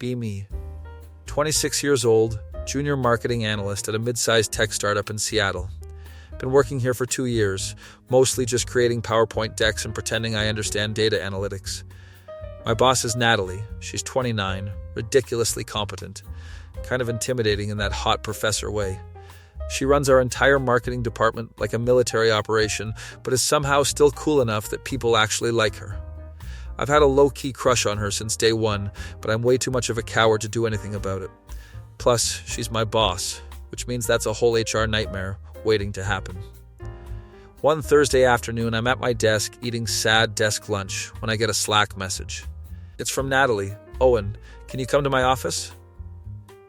Be me. 26 years old, junior marketing analyst at a mid-sized tech startup in Seattle. Been working here for 2 years, mostly just creating PowerPoint decks and pretending I understand data analytics. My boss is Natalie. She's 29, ridiculously competent, kind of intimidating in that hot professor way. She runs our entire marketing department like a military operation, but is somehow still cool enough that people actually like her. I've had a low-key crush on her since day one, but I'm way too much of a coward to do anything about it. Plus, she's my boss, which means that's a whole HR nightmare waiting to happen. One Thursday afternoon, I'm at my desk eating sad desk lunch when I get a Slack message. It's from Natalie. Owen, can you come to my office?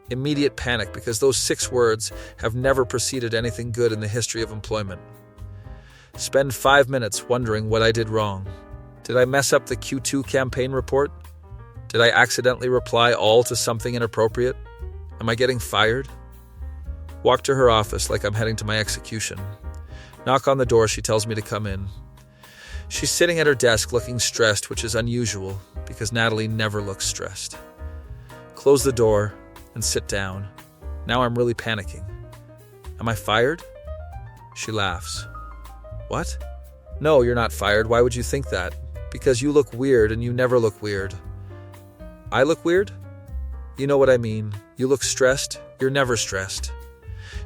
Immediate panic because those 6 words have never preceded anything good in the history of employment. Spend 5 minutes wondering what I did wrong. Did I mess up the Q2 campaign report? Did I accidentally reply all to something inappropriate? Am I getting fired? Walk to her office like I'm heading to my execution. Knock on the door, she tells me to come in. She's sitting at her desk looking stressed, which is unusual because Natalie never looks stressed. Close the door and sit down. Now I'm really panicking. Am I fired? She laughs. What? No, you're not fired. Why would you think that? Because you look weird and you never look weird. I look weird? You know what I mean. You look stressed. You're never stressed.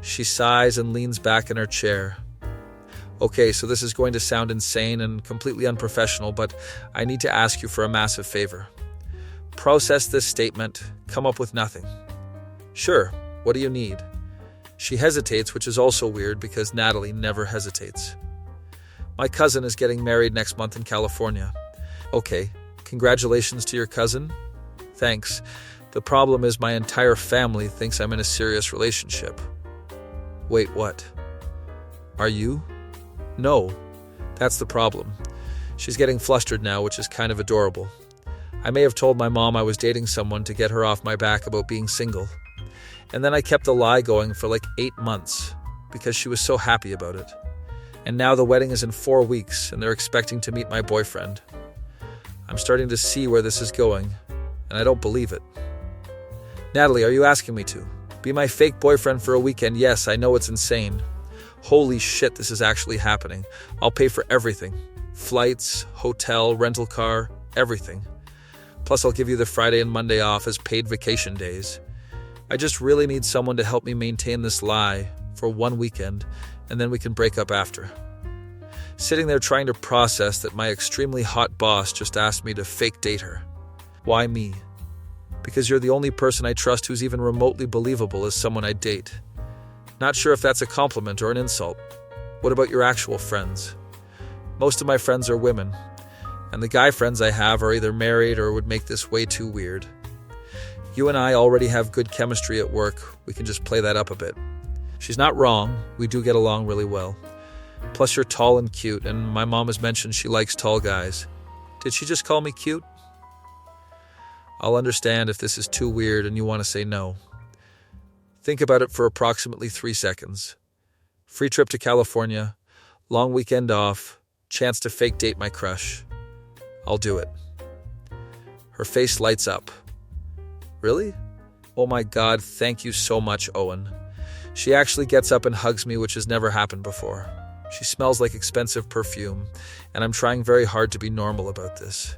She sighs and leans back in her chair. Okay, so this is going to sound insane and completely unprofessional, but I need to ask you for a massive favor. Process this statement, come up with nothing. Sure, what do you need? She hesitates, which is also weird because Natalie never hesitates. My cousin is getting married next month in California. Okay, congratulations to your cousin? Thanks. The problem is my entire family thinks I'm in a serious relationship. Wait, what? Are you? No, that's the problem. She's getting flustered now, which is kind of adorable. I may have told my mom I was dating someone to get her off my back about being single. And then I kept the lie going for like 8 months because she was so happy about it. And now the wedding is in 4 weeks and they're expecting to meet my boyfriend. I'm starting to see where this is going, and I don't believe it. Natalie, are you asking me to? Be my fake boyfriend for a weekend? Yes, I know it's insane. Holy shit, this is actually happening. I'll pay for everything. Flights, hotel, rental car, everything. Plus I'll give you the Friday and Monday off as paid vacation days. I just really need someone to help me maintain this lie for 1 weekend, and then we can break up after. Sitting there trying to process that my extremely hot boss just asked me to fake date her. Why me? Because you're the only person I trust who's even remotely believable as someone I'd date. Not sure if that's a compliment or an insult. What about your actual friends? Most of my friends are women, and the guy friends I have are either married or would make this way too weird. You and I already have good chemistry at work. We can just play that up a bit. She's not wrong. We do get along really well. Plus you're tall and cute, and my mom has mentioned she likes tall guys. Did she just call me cute? I'll understand if this is too weird and you want to say no. Think about it for approximately 3 seconds. Free trip to California, long weekend off, chance to fake date my crush. I'll do it. Her face lights up. Really? Oh my God, thank you so much, Owen. She actually gets up and hugs me, which has never happened before. She smells like expensive perfume, and I'm trying very hard to be normal about this.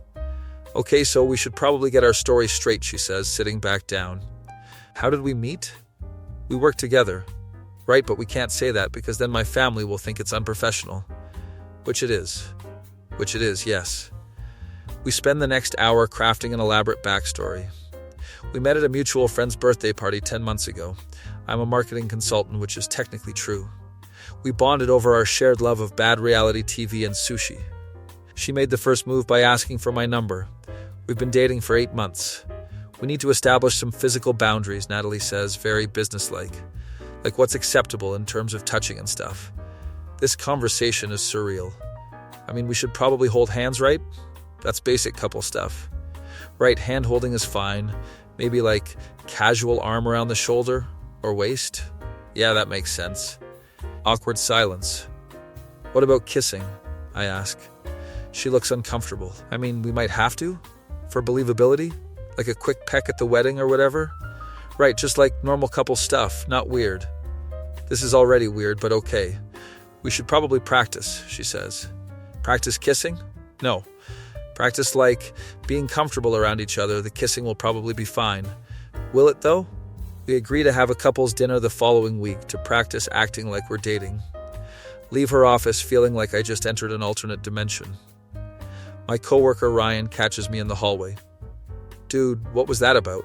Okay, so we should probably get our story straight, she says, sitting back down. How did we meet? We work together. Right, but we can't say that because then my family will think it's unprofessional. Which it is, yes. We spend the next hour crafting an elaborate backstory. We met at a mutual friend's birthday party 10 months ago. I'm a marketing consultant, which is technically true. We bonded over our shared love of bad reality TV and sushi. She made the first move by asking for my number. We've been dating for 8 months. We need to establish some physical boundaries, Natalie says, very businesslike. Like what's acceptable in terms of touching and stuff. This conversation is surreal. I mean, we should probably hold hands, right? That's basic couple stuff. Right, hand holding is fine. Maybe like casual arm around the shoulder or waist. Yeah, that makes sense. Awkward silence. What about kissing? I ask. She looks uncomfortable. I mean, we might have to? For believability? Like a quick peck at the wedding or whatever? Right, just like normal couple stuff, not weird. This is already weird, but okay. We should probably practice, she says. Practice kissing? No. Practice like being comfortable around each other. The kissing will probably be fine. Will it though? We agree to have a couple's dinner the following week to practice acting like we're dating. Leave her office feeling like I just entered an alternate dimension. My coworker Ryan catches me in the hallway. Dude, what was that about?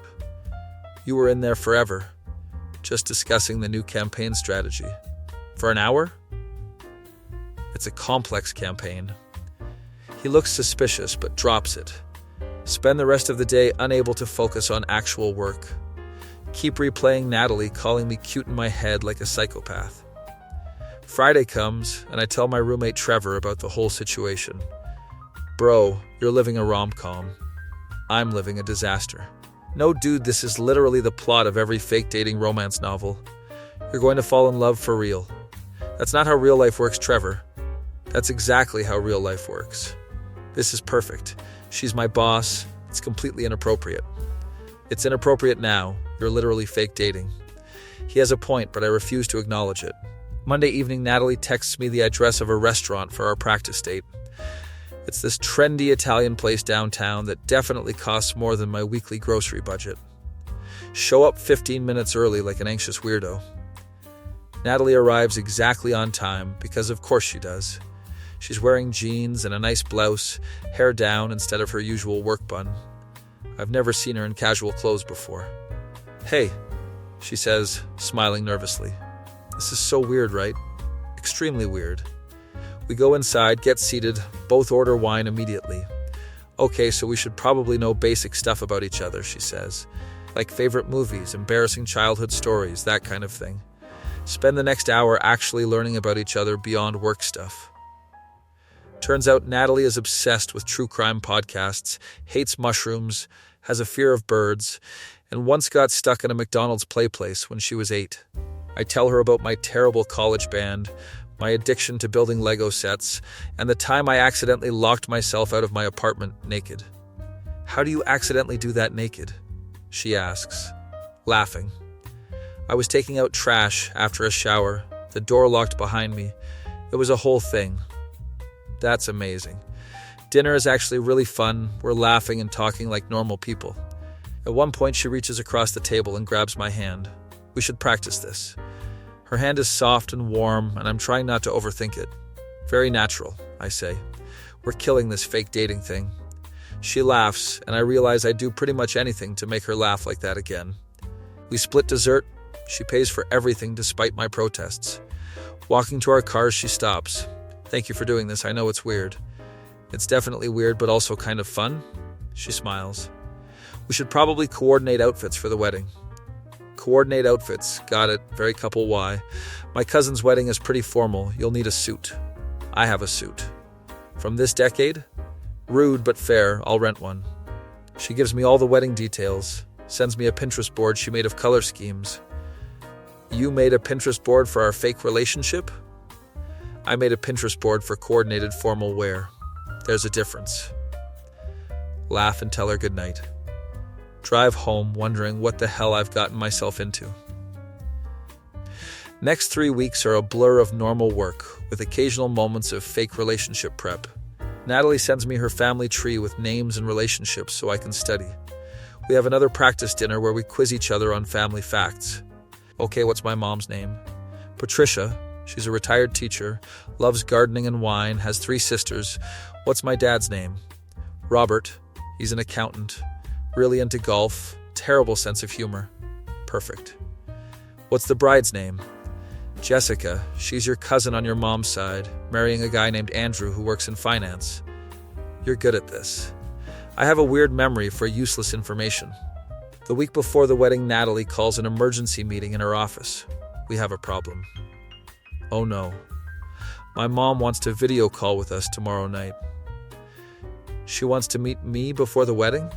You were in there forever, just discussing the new campaign strategy. For an hour? It's a complex campaign. He looks suspicious, but drops it. Spend the rest of the day unable to focus on actual work. Keep replaying Natalie calling me cute in my head like a psychopath. Friday comes, and I tell my roommate Trevor about the whole situation. Bro, you're living a rom-com. I'm living a disaster. No, dude, this is literally the plot of every fake dating romance novel. You're going to fall in love for real. That's not how real life works, Trevor. That's exactly how real life works. This is perfect. She's my boss. It's completely inappropriate. It's inappropriate now. You're literally fake dating. He has a point, but I refuse to acknowledge it. Monday evening, Natalie texts me the address of a restaurant for our practice date. It's this trendy Italian place downtown that definitely costs more than my weekly grocery budget. Show up 15 minutes early like an anxious weirdo. Natalie arrives exactly on time, because of course she does. She's wearing jeans and a nice blouse, hair down instead of her usual work bun. I've never seen her in casual clothes before. Hey, she says, smiling nervously. This is so weird, right? Extremely weird. We go inside, get seated, both order wine immediately. Okay, so we should probably know basic stuff about each other, she says. Like favorite movies, embarrassing childhood stories, that kind of thing. Spend the next hour actually learning about each other beyond work stuff. Turns out Natalie is obsessed with true crime podcasts, hates mushrooms, has a fear of birds, and once got stuck in a McDonald's play place when she was 8. I tell her about my terrible college band, my addiction to building Lego sets, and the time I accidentally locked myself out of my apartment naked. How do you accidentally do that naked? She asks, laughing. I was taking out trash after a shower, the door locked behind me. It was a whole thing. That's amazing. Dinner is actually really fun. We're laughing and talking like normal people. At one point, she reaches across the table and grabs my hand. We should practice this. Her hand is soft and warm, and I'm trying not to overthink it. Very natural, I say. We're killing this fake dating thing. She laughs, and I realize I do pretty much anything to make her laugh like that again. We split dessert. She pays for everything despite my protests. Walking to our cars, she stops. Thank you for doing this. I know it's weird. It's definitely weird, but also kind of fun. She smiles. We should probably coordinate outfits for the wedding. Coordinate outfits. Got it. Very couple Y. My cousin's wedding is pretty formal. You'll need a suit. I have a suit. From this decade? Rude but fair. I'll rent one. She gives me all the wedding details. Sends me a Pinterest board she made of color schemes. You made a Pinterest board for our fake relationship? I made a Pinterest board for coordinated formal wear. There's a difference. Laugh and tell her goodnight. Drive home wondering what the hell I've gotten myself into. Next 3 weeks are a blur of normal work, with occasional moments of fake relationship prep. Natalie sends me her family tree with names and relationships so I can study. We have another practice dinner where we quiz each other on family facts. Okay, what's my mom's name? Patricia. She's a retired teacher, loves gardening and wine, has 3 sisters. What's my dad's name? Robert. He's an accountant. Really into golf. Terrible sense of humor. Perfect. What's the bride's name? Jessica. She's your cousin on your mom's side, marrying a guy named Andrew who works in finance. You're good at this. I have a weird memory for useless information. The week before the wedding, Natalie calls an emergency meeting in her office. We have a problem. Oh no. My mom wants to video call with us tomorrow night. She wants to meet me before the wedding?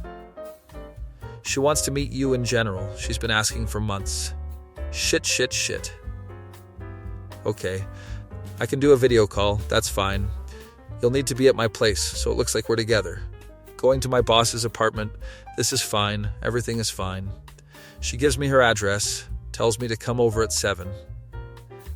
She wants to meet you in general. She's been asking for months. Shit. Okay, I can do a video call. That's fine. You'll need to be at my place, so it looks like we're together. Going to my boss's apartment. This is fine. Everything is fine. She gives me her address, tells me to come over at 7.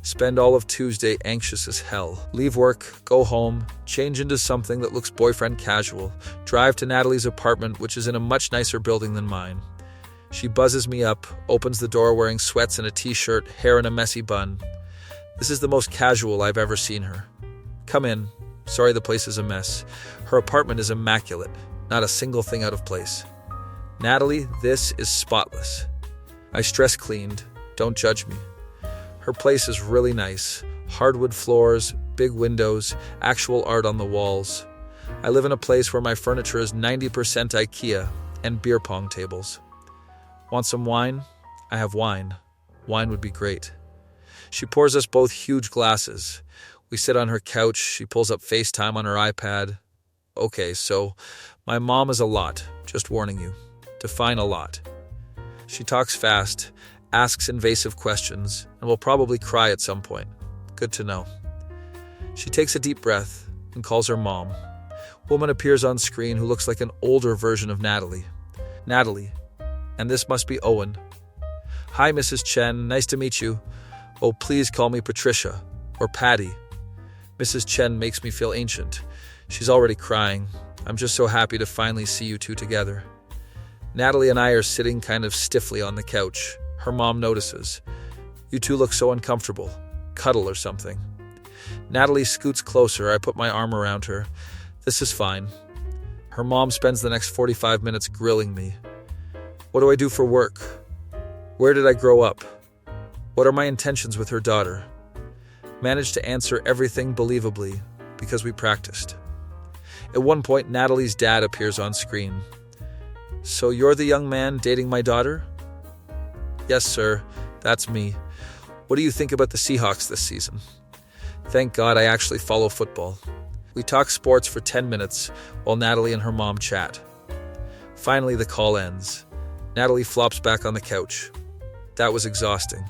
Spend all of Tuesday anxious as hell. Leave work, go home, change into something that looks boyfriend casual, drive to Natalie's apartment, which is in a much nicer building than mine. She buzzes me up, opens the door wearing sweats and a t-shirt, hair in a messy bun. This is the most casual I've ever seen her. Come in. Sorry the place is a mess. Her apartment is immaculate, not a single thing out of place. Natalie, this is spotless. I stress cleaned. Don't judge me. Her place is really nice. Hardwood floors, big windows, actual art on the walls. I live in a place where my furniture is 90% IKEA and beer pong tables. Want some wine? I have wine. Wine would be great. She pours us both huge glasses. We sit on her couch. She pulls up FaceTime on her iPad. Okay, so my mom is a lot, just warning you. Define a lot. She talks fast, asks invasive questions, and will probably cry at some point. Good to know. She takes a deep breath and calls her mom. Woman appears on screen who looks like an older version of Natalie. Natalie. And this must be Owen. Hi, Mrs. Chen. Nice to meet you. Oh, please call me Patricia or Patty. Mrs. Chen makes me feel ancient. She's already crying. I'm just so happy to finally see you two together. Natalie and I are sitting kind of stiffly on the couch. Her mom notices. You two look so uncomfortable. Cuddle or something. Natalie scoots closer. I put my arm around her. This is fine. Her mom spends the next 45 minutes grilling me. What do I do for work? Where did I grow up? What are my intentions with her daughter? Managed to answer everything believably because we practiced. At one point, Natalie's dad appears on screen. So you're the young man dating my daughter? Yes, sir. That's me. What do you think about the Seahawks this season? Thank God I actually follow football. We talk sports for 10 minutes while Natalie and her mom chat. Finally, the call ends. Natalie flops back on the couch. That was exhausting.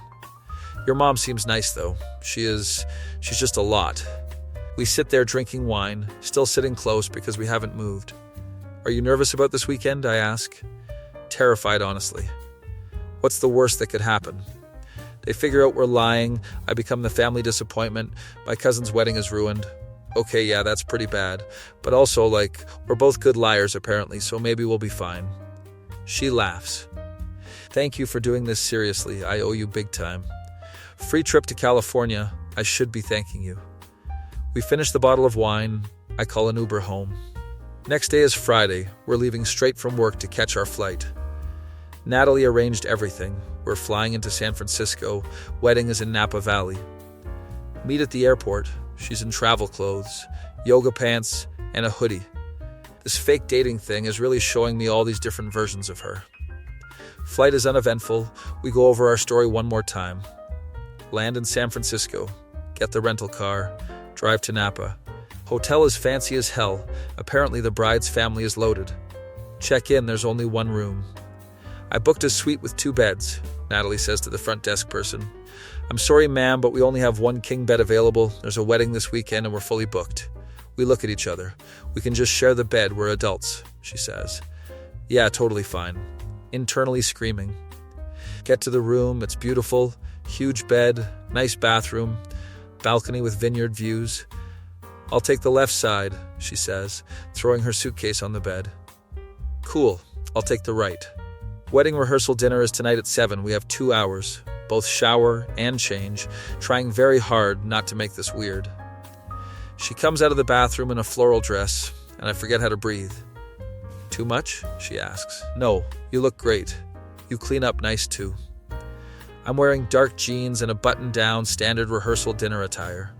Your mom seems nice, though. She's just a lot. We sit there drinking wine, still sitting close because we haven't moved. Are you nervous about this weekend? I ask. Terrified, honestly. What's the worst that could happen? They figure out we're lying. I become the family disappointment. My cousin's wedding is ruined. Okay, yeah, that's pretty bad. But also, we're both good liars, apparently, so maybe we'll be fine. She laughs. Thank you for doing this seriously. I owe you big time. Free trip to California. I should be thanking you. We finish the bottle of wine. I call an Uber home. Next day is Friday. We're leaving straight from work to catch our flight. Natalie arranged everything. We're flying into San Francisco. Wedding is in Napa Valley. Meet at the airport. She's in travel clothes, yoga pants, and a hoodie. This fake dating thing is really showing me all these different versions of her. Flight is uneventful. We go over our story one more time. Land in San Francisco. Get the rental car. Drive to Napa. Hotel is fancy as hell. Apparently the bride's family is loaded. Check in, there's only one room. I booked a suite with 2 beds, Natalie says to the front desk person. I'm sorry, ma'am, but we only have 1 king bed available. There's a wedding this weekend and we're fully booked. We look at each other. We can just share the bed. We're adults, she says. Yeah, totally fine. Internally screaming. Get to the room. It's beautiful. Huge bed, nice bathroom, balcony with vineyard views. I'll take the left side, she says, throwing her suitcase on the bed. Cool, I'll take the right. Wedding rehearsal dinner is tonight at 7. We have 2 hours, both shower and change, trying very hard not to make this weird. She comes out of the bathroom in a floral dress, and I forget how to breathe. Too much? She asks. No, you look great. You clean up nice too. I'm wearing dark jeans and a button-down standard rehearsal dinner attire.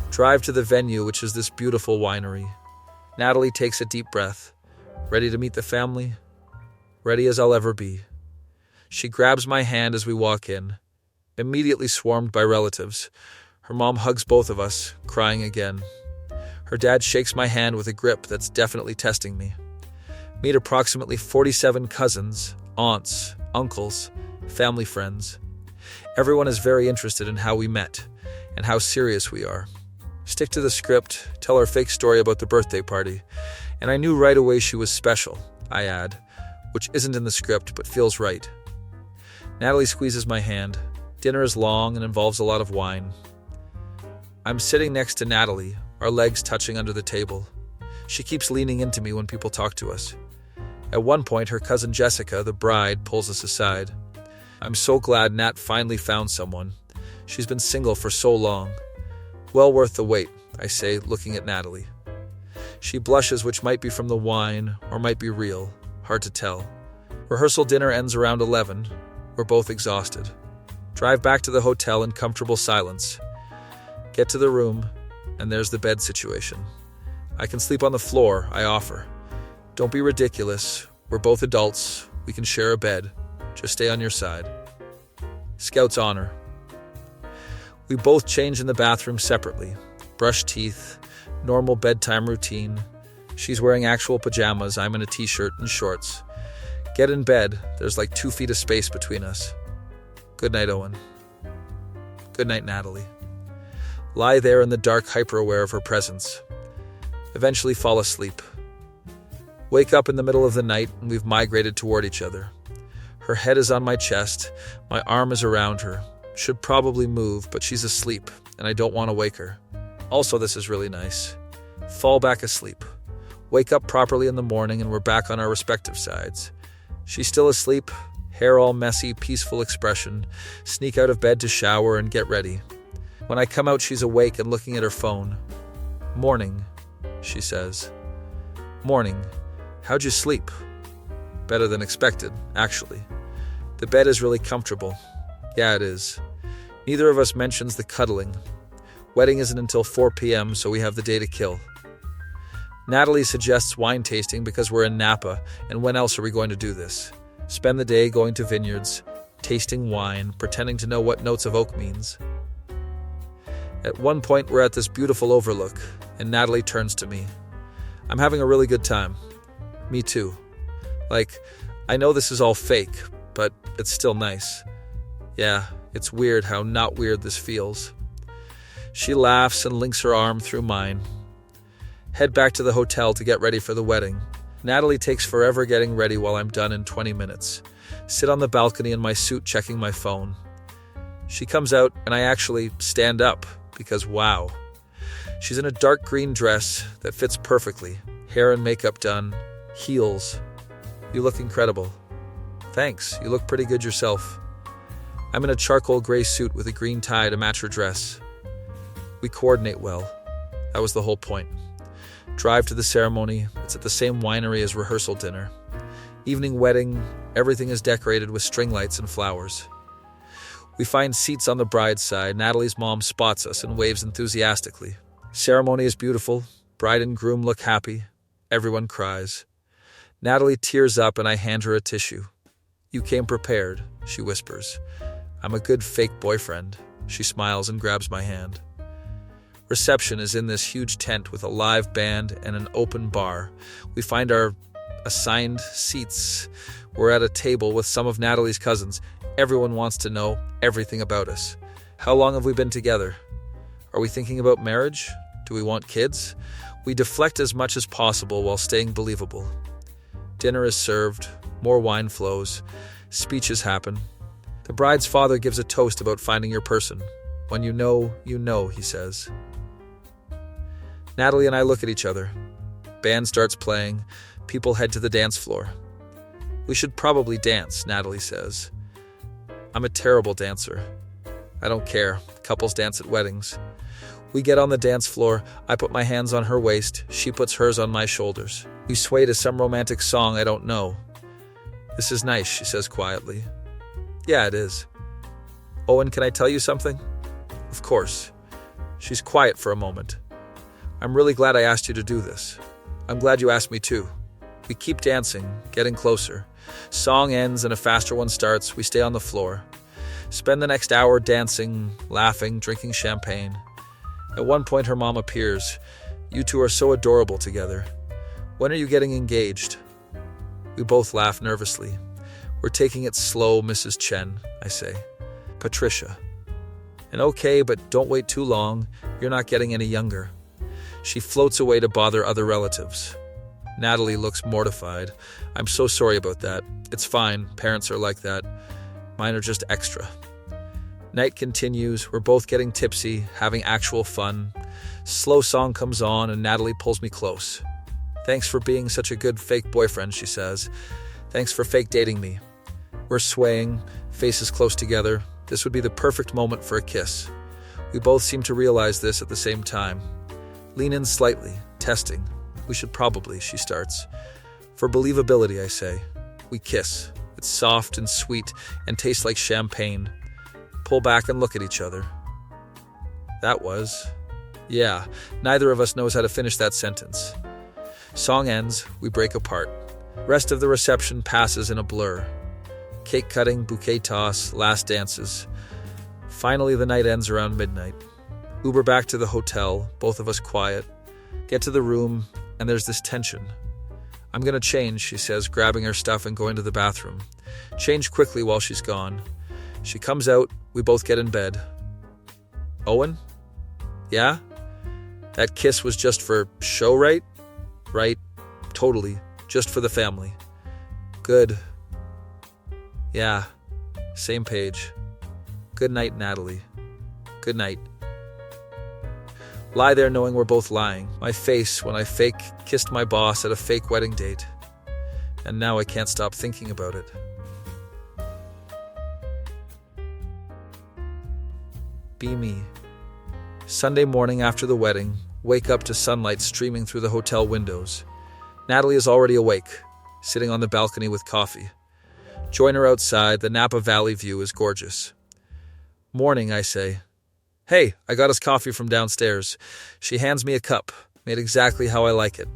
Drive to the venue, which is this beautiful winery. Natalie takes a deep breath. Ready to meet the family? Ready as I'll ever be. She grabs my hand as we walk in, immediately swarmed by relatives. Her mom hugs both of us, crying again. Her dad shakes my hand with a grip that's definitely testing me. Meet approximately 47 cousins, aunts, uncles, family friends. Everyone is very interested in how we met and how serious we are. Stick to the script, tell our fake story about the birthday party. And I knew right away she was special, I add, which isn't in the script but feels right. Natalie squeezes my hand. Dinner is long and involves a lot of wine. I'm sitting next to Natalie, our legs touching under the table. She keeps leaning into me when people talk to us. At one point, her cousin Jessica, the bride, pulls us aside. I'm so glad Nat finally found someone. She's been single for so long. Well worth the wait, I say, looking at Natalie. She blushes, which might be from the wine or might be real. Hard to tell. Rehearsal dinner ends around 11. We're both exhausted. Drive back to the hotel in comfortable silence. Get to the room, and there's the bed situation. I can sleep on the floor, I offer. Don't be ridiculous. We're both adults. We can share a bed. Just stay on your side. Scout's honor. We both change in the bathroom separately. Brush teeth, normal bedtime routine. She's wearing actual pajamas. I'm in a t-shirt and shorts. Get in bed. There's like 2 feet of space between us. Good night, Owen. Good night, Natalie. Lie there in the dark, hyper-aware of her presence. Eventually fall asleep. Wake up in the middle of the night and we've migrated toward each other. Her head is on my chest. My arm is around her. Should probably move, but she's asleep and I don't want to wake her. Also, this is really nice. Fall back asleep. Wake up properly in the morning and we're back on our respective sides. She's still asleep, hair all messy, peaceful expression. Sneak out of bed to shower and get ready. When I come out, she's awake and looking at her phone. Morning, she says. Morning. How'd you sleep? Better than expected, actually. The bed is really comfortable. Yeah, it is. Neither of us mentions the cuddling. Wedding isn't until 4 p.m., so we have the day to kill. Natalie suggests wine tasting because we're in Napa, and when else are we going to do this? Spend the day going to vineyards, tasting wine, pretending to know what notes of oak means. At one point, we're at this beautiful overlook, and Natalie turns to me. I'm having a really good time. Me too. Like, I know this is all fake, but it's still nice. Yeah, it's weird how not weird this feels. She laughs and links her arm through mine. Head back to the hotel to get ready for the wedding. Natalie takes forever getting ready while I'm done in 20 minutes. Sit on the balcony in my suit checking my phone. She comes out and I actually stand up because wow. She's in a dark green dress that fits perfectly. Hair and makeup done. Heels. You look incredible. Thanks, you look pretty good yourself. I'm in a charcoal gray suit with a green tie to match her dress. We coordinate well. That was the whole point. Drive to the ceremony. It's at the same winery as rehearsal dinner. Evening wedding. Everything is decorated with string lights and flowers. We find seats on the bride's side. Natalie's mom spots us and waves enthusiastically. Ceremony is beautiful. Bride and groom look happy. Everyone cries. Natalie tears up and I hand her a tissue. You came prepared, she whispers. I'm a good fake boyfriend. She smiles and grabs my hand. Reception is in this huge tent with a live band and an open bar. We find our assigned seats. We're at a table with some of Natalie's cousins. Everyone wants to know everything about us. How long have we been together? Are we thinking about marriage? Do we want kids? We deflect as much as possible while staying believable. Dinner is served. More wine flows. Speeches happen. The bride's father gives a toast about finding your person. When you know, he says. Natalie and I look at each other. Band starts playing. People head to the dance floor. We should probably dance, Natalie says. I'm a terrible dancer. I don't care. Couples dance at weddings. We get on the dance floor. I put my hands on her waist. She puts hers on my shoulders. We sway to some romantic song I don't know. This is nice, she says quietly. Yeah, it is. Owen, can I tell you something? Of course. She's quiet for a moment. I'm really glad I asked you to do this. I'm glad you asked me too. We keep dancing, getting closer. Song ends and a faster one starts. We stay on the floor. Spend the next hour dancing, laughing, drinking champagne. At one point her mom appears. You two are so adorable together. When are you getting engaged? We both laugh nervously. We're taking it slow, Mrs. Chen, I say. Patricia. And okay, but don't wait too long. You're not getting any younger. She floats away to bother other relatives. Natalie looks mortified. I'm so sorry about that. It's fine. Parents are like that. Mine are just extra. Night continues. We're both getting tipsy, having actual fun. Slow song comes on and Natalie pulls me close. Thanks for being such a good fake boyfriend, she says. Thanks for fake dating me. We're swaying, faces close together. This would be the perfect moment for a kiss. We both seem to realize this at the same time. Lean in slightly, testing. We should probably, she starts. For believability, I say. We kiss. It's soft and sweet and tastes like champagne. Pull back and look at each other. That was... Yeah, neither of us knows how to finish that sentence. Song ends, we break apart. Rest of the reception passes in a blur. Cake cutting, bouquet toss, last dances. Finally, the night ends around midnight. Uber back to the hotel, both of us quiet. Get to the room, and there's this tension. I'm gonna change, she says, grabbing her stuff and going to the bathroom. Change quickly while she's gone. She comes out, we both get in bed. Owen? Yeah? That kiss was just for show, right? Right. Totally. Just for the family. Good. Yeah. Same page. Good night, Natalie. Good night. Lie there knowing we're both lying. My face when I fake kissed my boss at a fake wedding date. And now I can't stop thinking about it. Be me. Sunday morning after the wedding, wake up to sunlight streaming through the hotel windows. Natalie is already awake, sitting on the balcony with coffee. Join her outside, the Napa Valley view is gorgeous. Morning, I say. Hey, I got us coffee from downstairs. She hands me a cup, made exactly how I like it.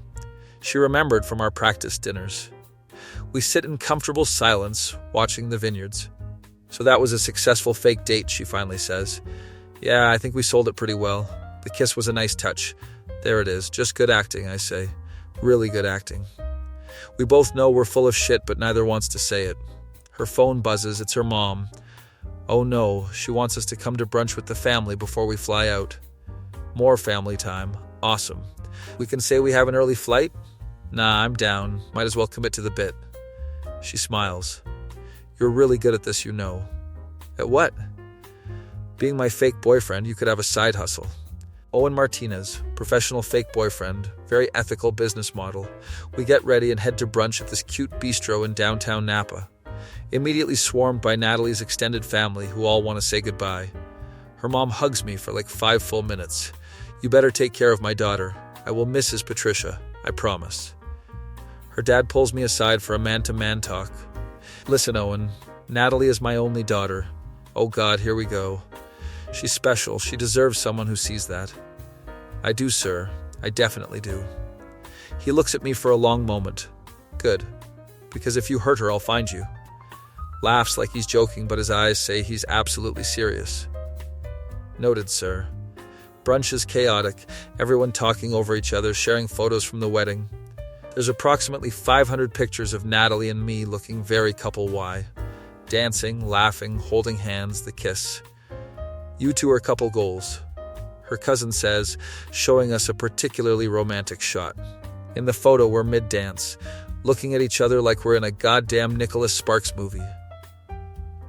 She remembered from our practice dinners. We sit in comfortable silence, watching the vineyards. So that was a successful fake date, she finally says. Yeah, I think we sold it pretty well. The kiss was a nice touch. There it is, just good acting, I say. Really good acting. We both know we're full of shit, but neither wants to say it. Her phone buzzes, it's her mom. Oh no, she wants us to come to brunch with the family before we fly out. More family time. Awesome. We can say we have an early flight? Nah, I'm down. Might as well commit to the bit. She smiles. You're really good at this, you know. At what? Being my fake boyfriend, you could have a side hustle. Owen Martinez, professional fake boyfriend, very ethical business model. We get ready and head to brunch at this cute bistro in downtown Napa. Immediately swarmed by Natalie's extended family who all want to say goodbye. Her mom hugs me for like 5 full minutes. You better take care of my daughter. I will miss his Patricia, I promise. Her dad pulls me aside for a man-to-man talk. Listen, Owen, Natalie is my only daughter. Oh God, here we go. She's special. She deserves someone who sees that. I do, sir. I definitely do. He looks at me for a long moment. Good. Because if you hurt her, I'll find you. Laughs like he's joking, but his eyes say he's absolutely serious. Noted, sir. Brunch is chaotic, everyone talking over each other, sharing photos from the wedding. There's approximately 500 pictures of Natalie and me looking very couple Y. Dancing, laughing, holding hands, the kiss. You two are couple goals. Her cousin says, showing us a particularly romantic shot. In the photo, we're mid-dance, looking at each other like we're in a goddamn Nicholas Sparks movie.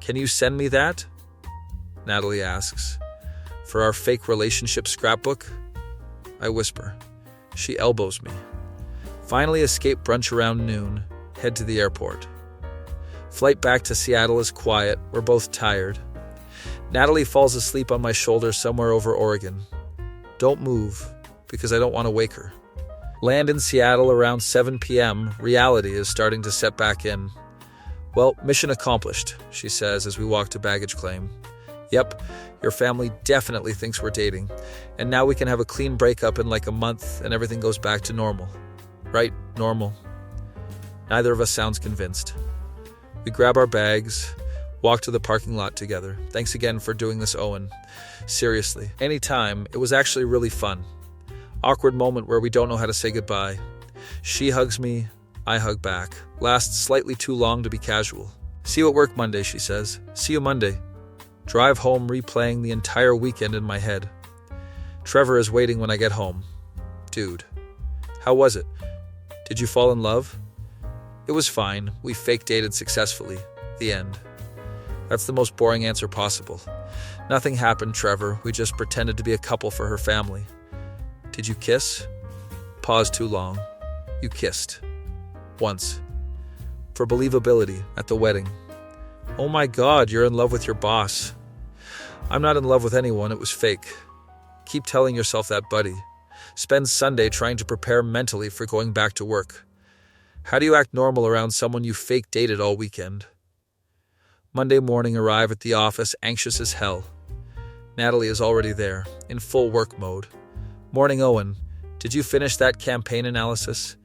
Can you send me that? Natalie asks. For our fake relationship scrapbook? I whisper. She elbows me. Finally escape brunch around noon, head to the airport. Flight back to Seattle is quiet, we're both tired. Natalie falls asleep on my shoulder somewhere over Oregon. Don't move, because I don't want to wake her. Land in Seattle around 7 p.m., reality is starting to set back in. Well, mission accomplished, she says as we walk to baggage claim. Yep, your family definitely thinks we're dating, and now we can have a clean breakup in like a month and everything goes back to normal. Right, normal. Neither of us sounds convinced. We grab our bags, walk to the parking lot together. Thanks again for doing this, Owen. Seriously, anytime. It was actually really fun. Awkward moment where we don't know how to say goodbye. She hugs me, I hug back. Lasts slightly too long to be casual. See you at work Monday, she says. See you Monday. Drive home replaying the entire weekend in my head. Trevor is waiting when I get home. Dude, how was it? Did you fall in love? It was fine. We fake dated successfully. The end. That's the most boring answer possible. Nothing happened, Trevor. We just pretended to be a couple for her family. Did you kiss? Pause too long. You kissed. Once. For believability, at the wedding. Oh my God, you're in love with your boss. I'm not in love with anyone, it was fake. Keep telling yourself that, buddy. Spend Sunday trying to prepare mentally for going back to work. How do you act normal around someone you fake dated all weekend? Monday morning, arrive at the office, anxious as hell. Natalie is already there, in full work mode. Morning, Owen. Did you finish that campaign analysis?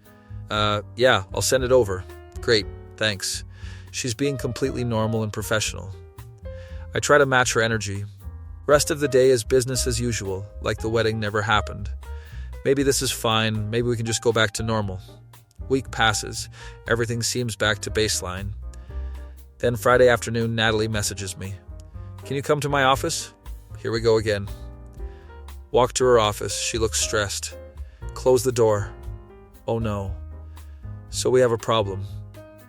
Yeah, I'll send it over. Great, thanks. She's being completely normal and professional. I try to match her energy. Rest of the day is business as usual, like the wedding never happened. Maybe this is fine, maybe we can just go back to normal. Week passes, everything seems back to baseline. Then Friday afternoon, Natalie messages me. Can you come to my office? Here we go again. Walk to her office, she looks stressed. Close the door. Oh no. So we have a problem.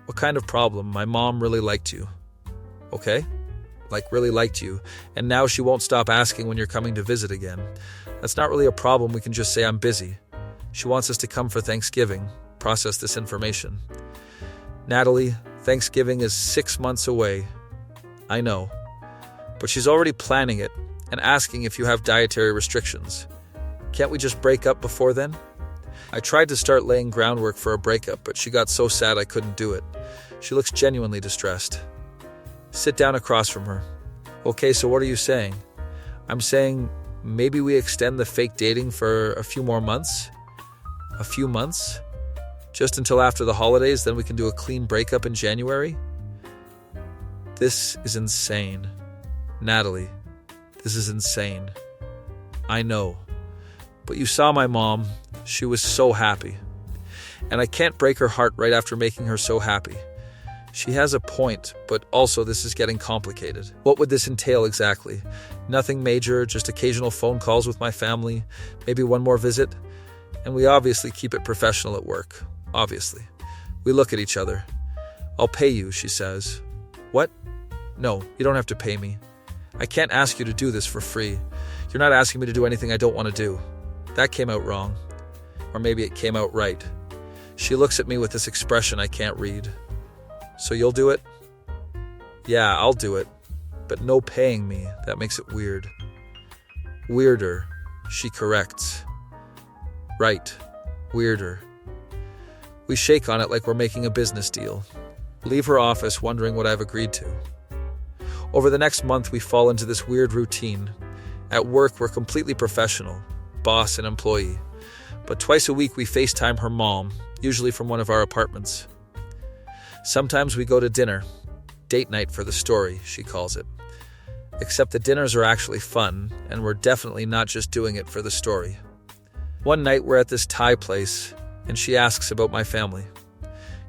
What kind of problem? My mom really liked you. Okay? Like really liked you, and now she won't stop asking when you're coming to visit again. That's not really a problem, we can just say I'm busy. She wants us to come for Thanksgiving, process this information. Natalie, Thanksgiving is 6 months away. I know. But she's already planning it and asking if you have dietary restrictions. Can't we just break up before then? I tried to start laying groundwork for a breakup, but she got so sad I couldn't do it. She looks genuinely distressed. Sit down across from her. Okay, so what are you saying? I'm saying maybe we extend the fake dating for a few more months? A few months? Just until after the holidays, then we can do a clean breakup in January? This is insane. Natalie, this is insane. I know. But you saw my mom. She was so happy. And I can't break her heart right after making her so happy. She has a point, but also this is getting complicated. What would this entail exactly? Nothing major, just occasional phone calls with my family, maybe one more visit. And we obviously keep it professional at work. Obviously. We look at each other. I'll pay you, she says. What? No, you don't have to pay me. I can't ask you to do this for free. You're not asking me to do anything I don't want to do. That came out wrong. Or maybe it came out right. She looks at me with this expression I can't read. So you'll do it? Yeah, I'll do it. But no paying me. That makes it weird. Weirder, she corrects. Right. Weirder. We shake on it like we're making a business deal. Leave her office wondering what I've agreed to. Over the next month, we fall into this weird routine. At work, we're completely professional, boss and employee. But twice a week, we FaceTime her mom, usually from one of our apartments. Sometimes we go to dinner. Date night for the story, she calls it. Except the dinners are actually fun, and we're definitely not just doing it for the story. One night we're at this Thai place, and she asks about my family.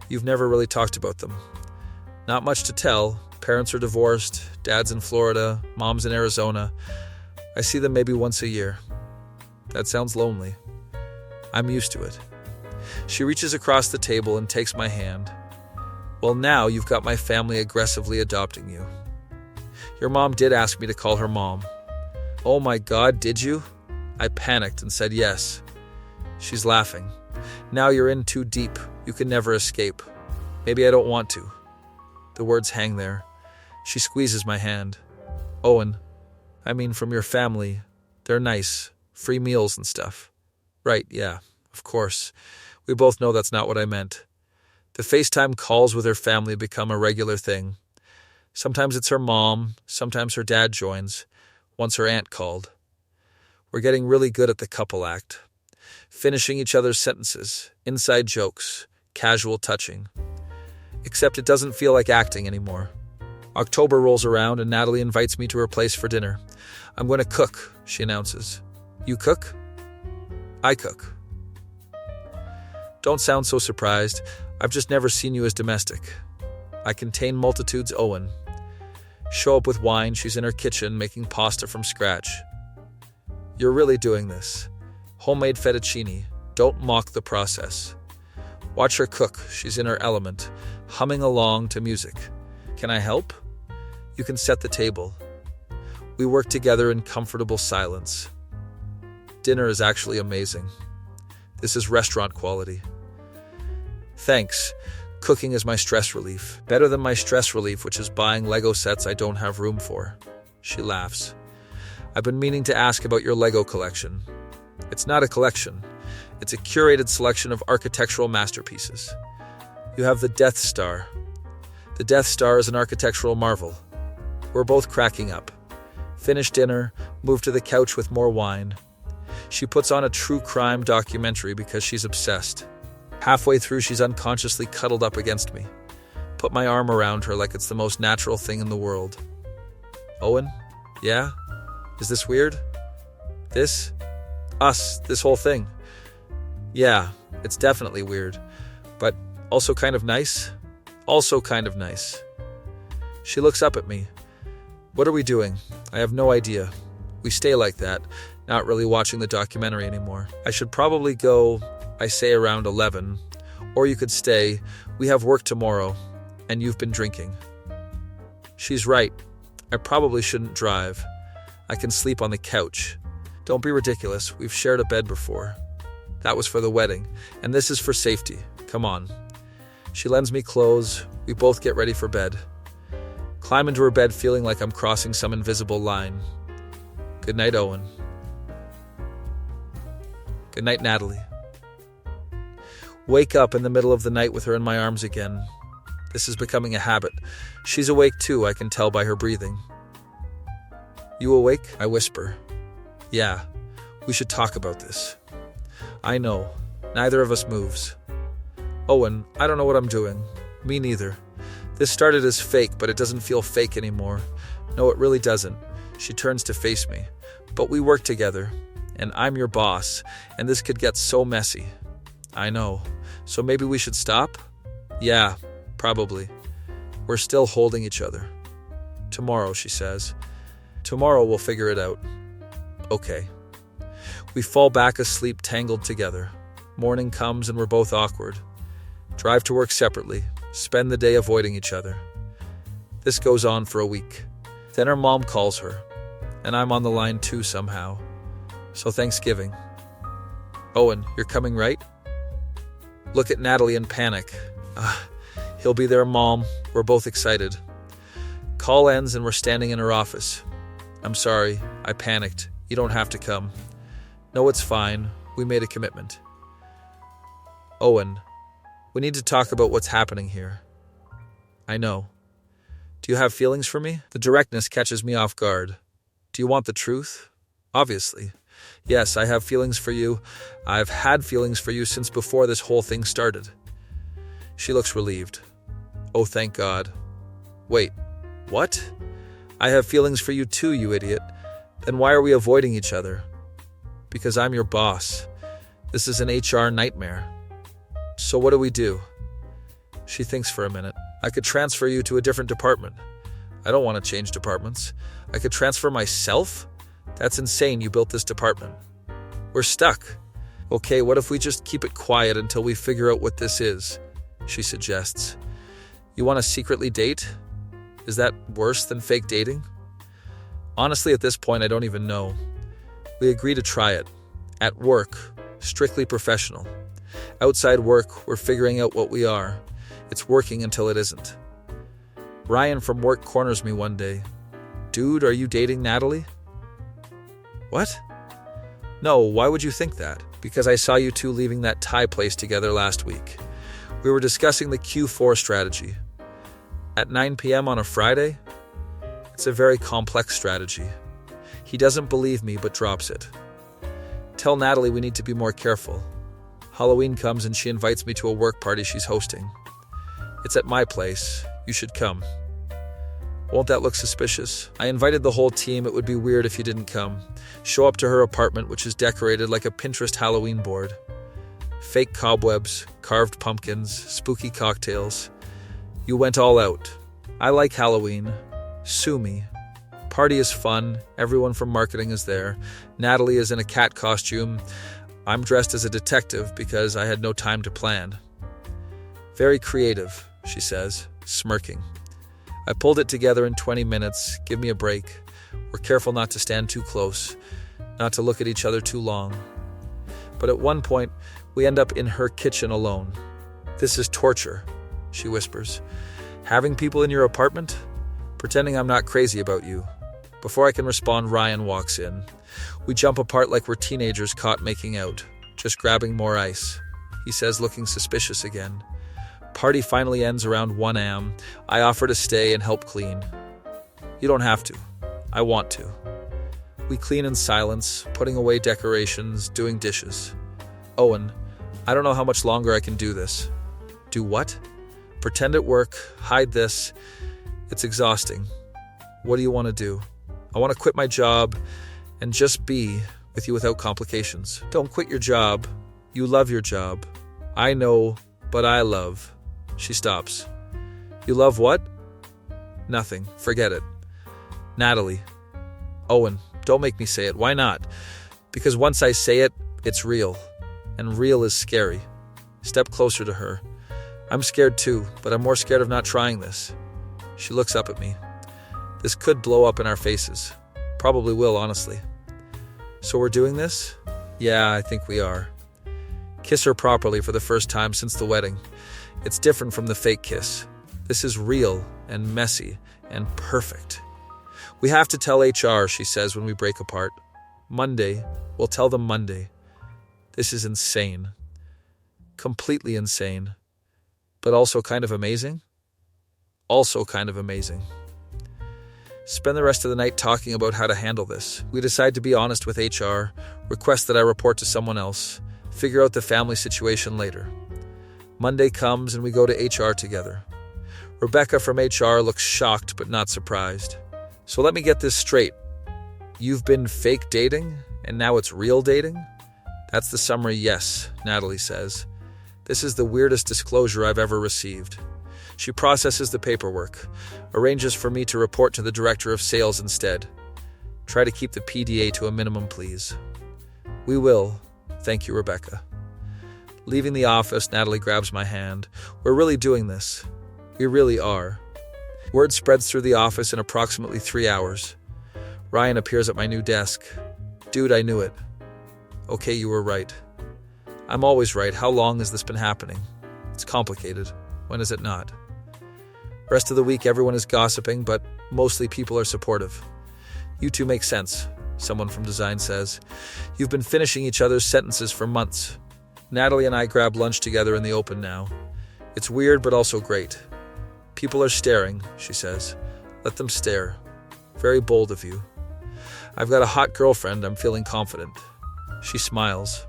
You've never really talked about them. Not much to tell. Parents are divorced, dad's in Florida, mom's in Arizona. I see them maybe once a year. That sounds lonely. I'm used to it. She reaches across the table and takes my hand. Well, now you've got my family aggressively adopting you. Your mom did ask me to call her mom. Oh my God, did you? I panicked and said yes. She's laughing. Now you're in too deep. You can never escape. Maybe I don't want to. The words hang there. She squeezes my hand. Owen, I mean from your family. They're nice. Free meals and stuff. Right, yeah, of course. We both know that's not what I meant. The FaceTime calls with her family become a regular thing. Sometimes it's her mom, sometimes her dad joins. Once her aunt called. We're getting really good at the couple act. Finishing each other's sentences, inside jokes, casual touching. Except it doesn't feel like acting anymore. October rolls around and Natalie invites me to her place for dinner. I'm going to cook, she announces. You cook? I cook. Don't sound so surprised. I've just never seen you as domestic. I contain multitudes, Owen. Show up with wine, she's in her kitchen making pasta from scratch. You're really doing this. Homemade fettuccine. Don't mock the process. Watch her cook. She's in her element, humming along to music. Can I help? You can set the table. We work together in comfortable silence. Dinner is actually amazing. This is restaurant quality. Thanks. Cooking is my stress relief. Better than my stress relief, which is buying Lego sets I don't have room for. She laughs. I've been meaning to ask about your Lego collection. It's not a collection. It's a curated selection of architectural masterpieces. You have the Death Star. The Death Star is an architectural marvel. We're both cracking up. Finish dinner, move to the couch with more wine. She puts on a true crime documentary because she's obsessed. Halfway through, she's unconsciously cuddled up against me. Put my arm around her like it's the most natural thing in the world. Owen? Yeah? Is this weird? This? Us? This whole thing? Yeah, it's definitely weird. But also kind of nice? Also kind of nice. She looks up at me. What are we doing? I have no idea. We stay like that, not really watching the documentary anymore. I should probably go, I say around 11. Or you could stay. We have work tomorrow, and you've been drinking. She's right. I probably shouldn't drive. I can sleep on the couch. Don't be ridiculous. We've shared a bed before. That was for the wedding, and this is for safety. Come on. She lends me clothes. We both get ready for bed. Climb into her bed feeling like I'm crossing some invisible line. Good night, Owen. Good night, Natalie. Wake up in the middle of the night with her in my arms again. This is becoming a habit. She's awake too, I can tell by her breathing. You awake? I whisper. Yeah, we should talk about this. I know. Neither of us moves. Owen, I don't know what I'm doing. Me neither. This started as fake, but it doesn't feel fake anymore. No, it really doesn't. She turns to face me. But we work together, and I'm your boss, and this could get so messy. I know. So maybe we should stop? Yeah, probably. We're still holding each other. Tomorrow, she says. Tomorrow we'll figure it out. Okay. We fall back asleep tangled together. Morning comes and we're both awkward. Drive to work separately. Spend the day avoiding each other. This goes on for a week. Then her mom calls her, and I'm on the line too somehow. So Thanksgiving. Owen, you're coming, right? Look at Natalie in panic. He'll be there, Mom. We're both excited. Call ends and we're standing in her office. I'm sorry. I panicked. You don't have to come. No, it's fine. We made a commitment. Owen, we need to talk about what's happening here. I know. Do you have feelings for me? The directness catches me off guard. Do you want the truth? Obviously. Yes, I have feelings for you. I've had feelings for you since before this whole thing started. She looks relieved. Oh, thank God. Wait, what? I have feelings for you too, you idiot. Then why are we avoiding each other? Because I'm your boss. This is an HR nightmare. So what do we do? She thinks for a minute. I could transfer you to a different department. I don't want to change departments. I could transfer myself? That's insane, you built this department. We're stuck. Okay, what if we just keep it quiet until we figure out what this is? She suggests. You want to secretly date? Is that worse than fake dating? Honestly, at this point, I don't even know. We agree to try it. At work, strictly professional. Outside work, we're figuring out what we are. It's working until it isn't. Ryan from work corners me one day. Dude, are you dating Natalie? What? No, why would you think that? Because I saw you two leaving that Thai place together last week. We were discussing the Q4 strategy. At 9 p.m. on a Friday? It's a very complex strategy. He doesn't believe me but drops it. Tell Natalie we need to be more careful. Halloween comes and she invites me to a work party she's hosting. It's at my place. You should come. Won't that look suspicious? I invited the whole team. It would be weird if you didn't come. Show up to her apartment, which is decorated like a Pinterest Halloween board. Fake cobwebs, carved pumpkins, spooky cocktails. You went all out. I like Halloween. Sue me. Party is fun. Everyone from marketing is there. Natalie is in a cat costume. I'm dressed as a detective because I had no time to plan. Very creative, she says, smirking. I pulled it together in 20 minutes. Give me a break. We're careful not to stand too close, not to look at each other too long. But at one point, we end up in her kitchen alone. This is torture, she whispers. Having people in your apartment? Pretending I'm not crazy about you. Before I can respond, Ryan walks in. We jump apart like we're teenagers caught making out, just grabbing more ice. He says, looking suspicious again. Party finally ends around 1 a.m. I offer to stay and help clean. You don't have to. I want to. We clean in silence, putting away decorations, doing dishes. Owen, I don't know how much longer I can do this. Do what? Pretend at work, hide this. It's exhausting. What do you want to do? I want to quit my job and just be with you without complications. Don't quit your job. You love your job. I know, but I love. She stops. You love what? Nothing. Forget it. Natalie. Owen, don't make me say it. Why not? Because once I say it, it's real. And real is scary. Step closer to her. I'm scared too, but I'm more scared of not trying this. She looks up at me. This could blow up in our faces. Probably will, honestly. So we're doing this? Yeah, I think we are. Kiss her properly for the first time since the wedding. It's different from the fake kiss. This is real and messy and perfect. We have to tell HR, she says when we break apart. Monday. We'll tell them Monday. This is insane. Completely insane. But also kind of amazing? Also kind of amazing. Spend the rest of the night talking about how to handle this. We decide to be honest with HR, request that I report to someone else, figure out the family situation later. Monday comes and we go to HR together. Rebecca from HR looks shocked but not surprised. So let me get this straight. You've been fake dating and now it's real dating? That's the summary, yes, Natalie says. This is the weirdest disclosure I've ever received. She processes the paperwork, arranges for me to report to the director of sales instead. Try to keep the PDA to a minimum, please. We will. Thank you, Rebecca. Leaving the office, Natalie grabs my hand. We're really doing this. We really are. Word spreads through the office in approximately 3 hours. Ryan appears at my new desk. Dude, I knew it. Okay, you were right. I'm always right. How long has this been happening? It's complicated. When is it not? Rest of the week, everyone is gossiping, but mostly people are supportive. You two make sense, someone from design says. You've been finishing each other's sentences for months. Natalie and I grab lunch together in the open now. It's weird, but also great. People are staring, she says. Let them stare. Very bold of you. I've got a hot girlfriend. I'm feeling confident. She smiles.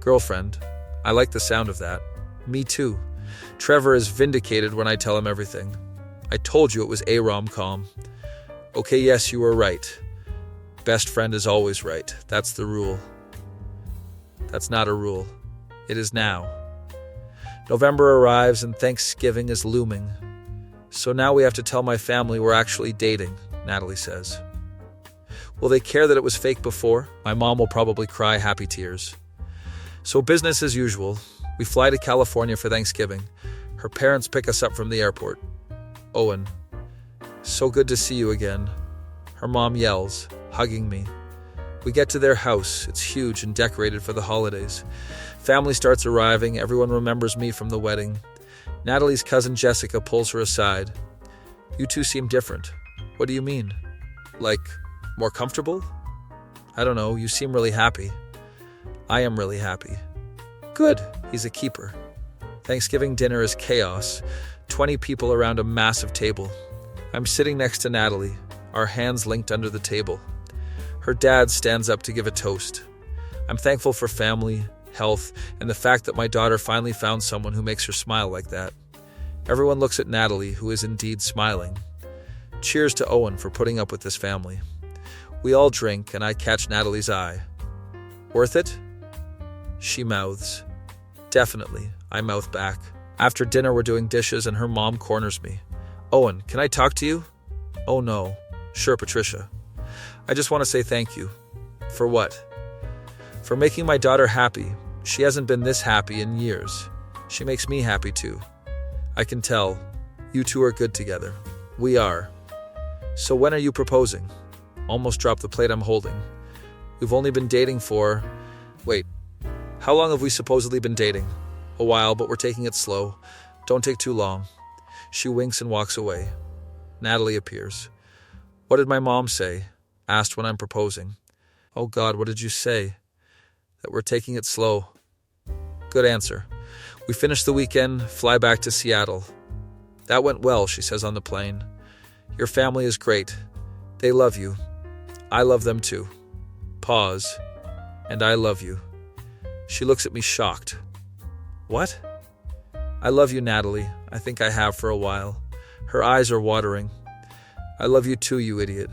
Girlfriend. I like the sound of that. Me too. Trevor is vindicated when I tell him everything. I told you it was a rom-com. Okay, yes, you were right. Best friend is always right. That's the rule. That's not a rule. It is now. November arrives and Thanksgiving is looming. So now we have to tell my family we're actually dating, Natalie says. Will they care that it was fake before? My mom will probably cry happy tears. So business as usual. We fly to California for Thanksgiving. Her parents pick us up from the airport. Owen. So good to see you again. Her mom yells, hugging me. We get to their house. It's huge and decorated for the holidays. Family starts arriving. Everyone remembers me from the wedding. Natalie's cousin Jessica pulls her aside. You two seem different. What do you mean? Like, more comfortable? I don't know. You seem really happy. I am really happy. Good. He's a keeper. Thanksgiving dinner is chaos. 20 people around a massive table. I'm sitting next to Natalie, our hands linked under the table. Her dad stands up to give a toast. I'm thankful for family, health, and the fact that my daughter finally found someone who makes her smile like that. Everyone looks at Natalie, who is indeed smiling. Cheers to Owen for putting up with this family. We all drink, and I catch Natalie's eye. Worth it? She mouths. Definitely, I mouth back. After dinner, we're doing dishes, and her mom corners me. Owen, can I talk to you? Oh no. Sure, Patricia. I just want to say thank you. For what? For making my daughter happy. She hasn't been this happy in years. She makes me happy too. I can tell. You two are good together. We are. So when are you proposing? Almost dropped the plate I'm holding. We've only been dating for... Wait, how long have we supposedly been dating? A while, but we're taking it slow. Don't take too long. She winks and walks away. Natalie appears. What did my mom say? Asked when I'm proposing. Oh God, what did you say? That we're taking it slow. Good answer. We finish the weekend, fly back to Seattle. That went well, she says on the plane. Your family is great. They love you. I love them too. Pause. And I love you. She looks at me shocked. What? I love you, Natalie. I think I have for a while. Her eyes are watering. I love you too, you idiot.